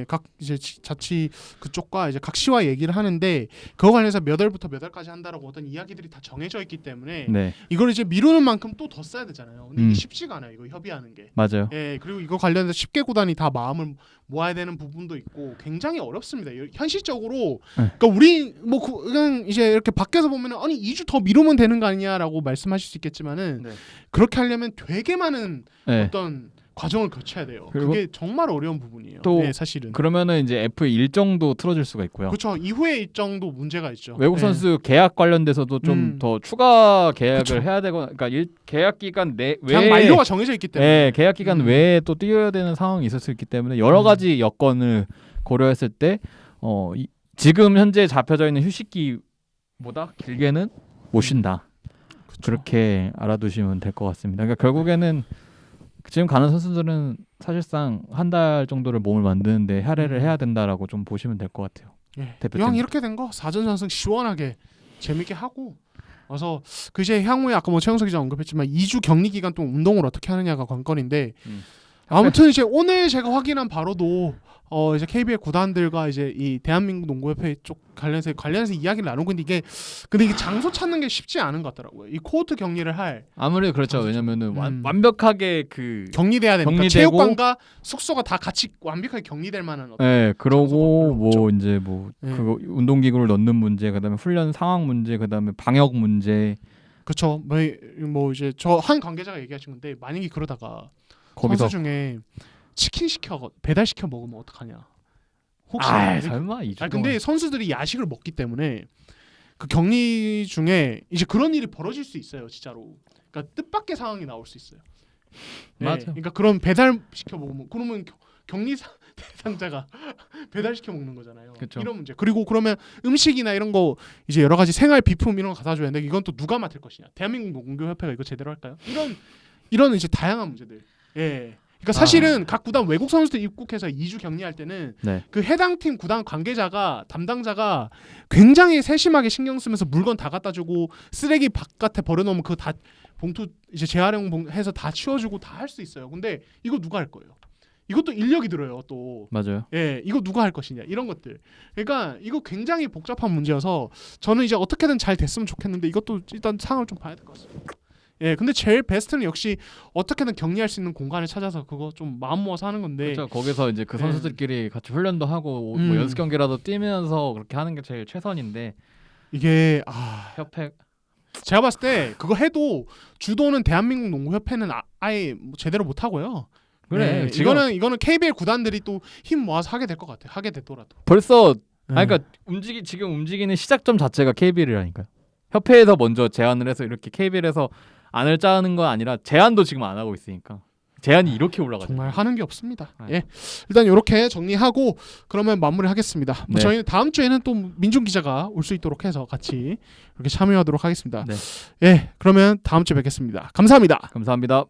각 이제 자치 그쪽과 이제 각 시와 얘기를 하는데 그거 관련해서 몇 월부터 몇 월까지 한다라고 어떤 이야기들이 다 정해져 있기 때문에 이걸 이제 미루는 만큼 또 더 써야 되잖아요. 근데 이게 쉽지가 않아요. 이거 협의하는 게. 맞아요. 그리고 이거 관련해서 10개 구단이 다 마음을 모아야 되는 부분도 있고 굉장히 어렵습니다. 현실적으로 그러니까 우리 뭐 그냥 이제 이렇게 밖에서 보면은 아니 2주 더 미루면 되는 거 아니냐라고 말씀하실 수 있겠지만은 그렇게 하려면 되게 많은 어떤 과정을 거쳐야 돼요. 그게 정말 어려운 부분이에요. 또 사실은. 그러면은 이제 F 일정도 틀어질 수가 있고요. 그렇죠. 이후의 일정도 문제가 있죠. 외국 선수 계약 관련돼서도 좀 더 추가 계약을 해야 되거나, 그러니까 계약 기간 외에 그냥 만료가 정해져 있기 때문에. 계약 기간 외에 또 뛰어야 되는 상황이 있을 수 있기 때문에 여러 가지 여건을 고려했을 때 지금 현재 잡혀져 있는 휴식기보다 길게는 못 쉰다. 그렇게 알아두시면 될 것 같습니다. 그러니까 결국에는 지금 가는 선수들은 사실상 한 달 정도를 몸을 만드는데 할애를 해야 된다라고 좀 보시면 될 것 같아요. 이왕 이렇게 된 거 4전 4승 시원하게 재밌게 하고 그래서 그 이제 향후에 아까 뭐 최영석 기자 언급했지만 2주 격리 기간 동안 운동을 어떻게 하느냐가 관건인데 아무튼 이제 오늘 제가 확인한 바로도 이제 KBL 구단들과 이제 이 대한민국 농구협회 쪽 관련해서 이야기를 나누고 있는데 근데 이게 장소 찾는 게 쉽지 않은 것 같더라고요. 이 코호트 격리를 할 아무래도 그렇죠. 왜냐면은 완벽하게 격리돼야 되니까 격리되고, 체육관과 숙소가 다 같이 완벽하게 격리될 만한 그러고 뭐 이제 뭐 그 운동기구를 넣는 문제, 그다음에 훈련 상황 문제, 그다음에 방역 문제. 그렇죠. 뭐 이제 저 한 관계자가 얘기하신 건데 만약에 그러다가 선수 중에 치킨 배달 시켜 먹으면 어떡하냐? 혹시 설마 근데 선수들이 야식을 먹기 때문에 그 격리 중에 이제 그런 일이 벌어질 수 있어요, 진짜로. 그러니까 뜻밖의 상황이 나올 수 있어요. 맞아. 그러니까 그런 배달 시켜 먹으면 그러면 격리 대상자가 배달 시켜 먹는 거잖아요. 그쵸. 이런 문제. 그리고 그러면 음식이나 이런 거 이제 여러 가지 생활 비품 이런 거 갖다 줘야 되는데 이건 또 누가 맡을 것이냐? 대한민국 농구협회가 이거 제대로 할까요? 이런 이제 다양한 문제들. 그러니까 사실은 각 구단 외국 선수들 입국해서 2주 격리할 때는 그 해당 팀 구단 관계자가 담당자가 굉장히 세심하게 신경 쓰면서 물건 다 갖다 주고 쓰레기 바깥에 버려놓으면 그거 다 봉투 이제 재활용 해서 다 치워주고 다 할 수 있어요. 근데 이거 누가 할 거예요? 이것도 인력이 들어요. 또 맞아요. 이거 누가 할 것이냐 이런 것들. 그러니까 이거 굉장히 복잡한 문제여서 저는 이제 어떻게든 잘 됐으면 좋겠는데 이것도 일단 상황을 좀 봐야 될 것 같습니다. 근데 제일 베스트는 역시 어떻게든 격리할 수 있는 공간을 찾아서 그거 좀 마음 모아서 하는 건데. 그렇죠. 거기서 이제 그 선수들끼리 같이 훈련도 하고 뭐 연습 경기라도 뛰면서 그렇게 하는 게 제일 최선인데 이게 협회 제가 봤을 때 그거 해도 주도는 대한민국 농구협회는 아예 뭐 제대로 못 하고요. 그래. 이거는 KBL 구단들이 또 힘 모아서 하게 될 것 같아. 하게 되더라도. 벌써 그러니까 지금 움직이는 시작점 자체가 KBL이라니까요. 협회에서 먼저 제안을 해서 이렇게 KBL에서 안을 짜는 건 아니라 제안도 지금 안 하고 있으니까 제안이 이렇게 올라가죠. 정말 하는 게 없습니다. 일단 이렇게 정리하고 그러면 마무리하겠습니다. 저희는 다음 주에는 또 민중 기자가 올 수 있도록 해서 같이 이렇게 참여하도록 하겠습니다. 그러면 다음 주에 뵙겠습니다. 감사합니다. 감사합니다.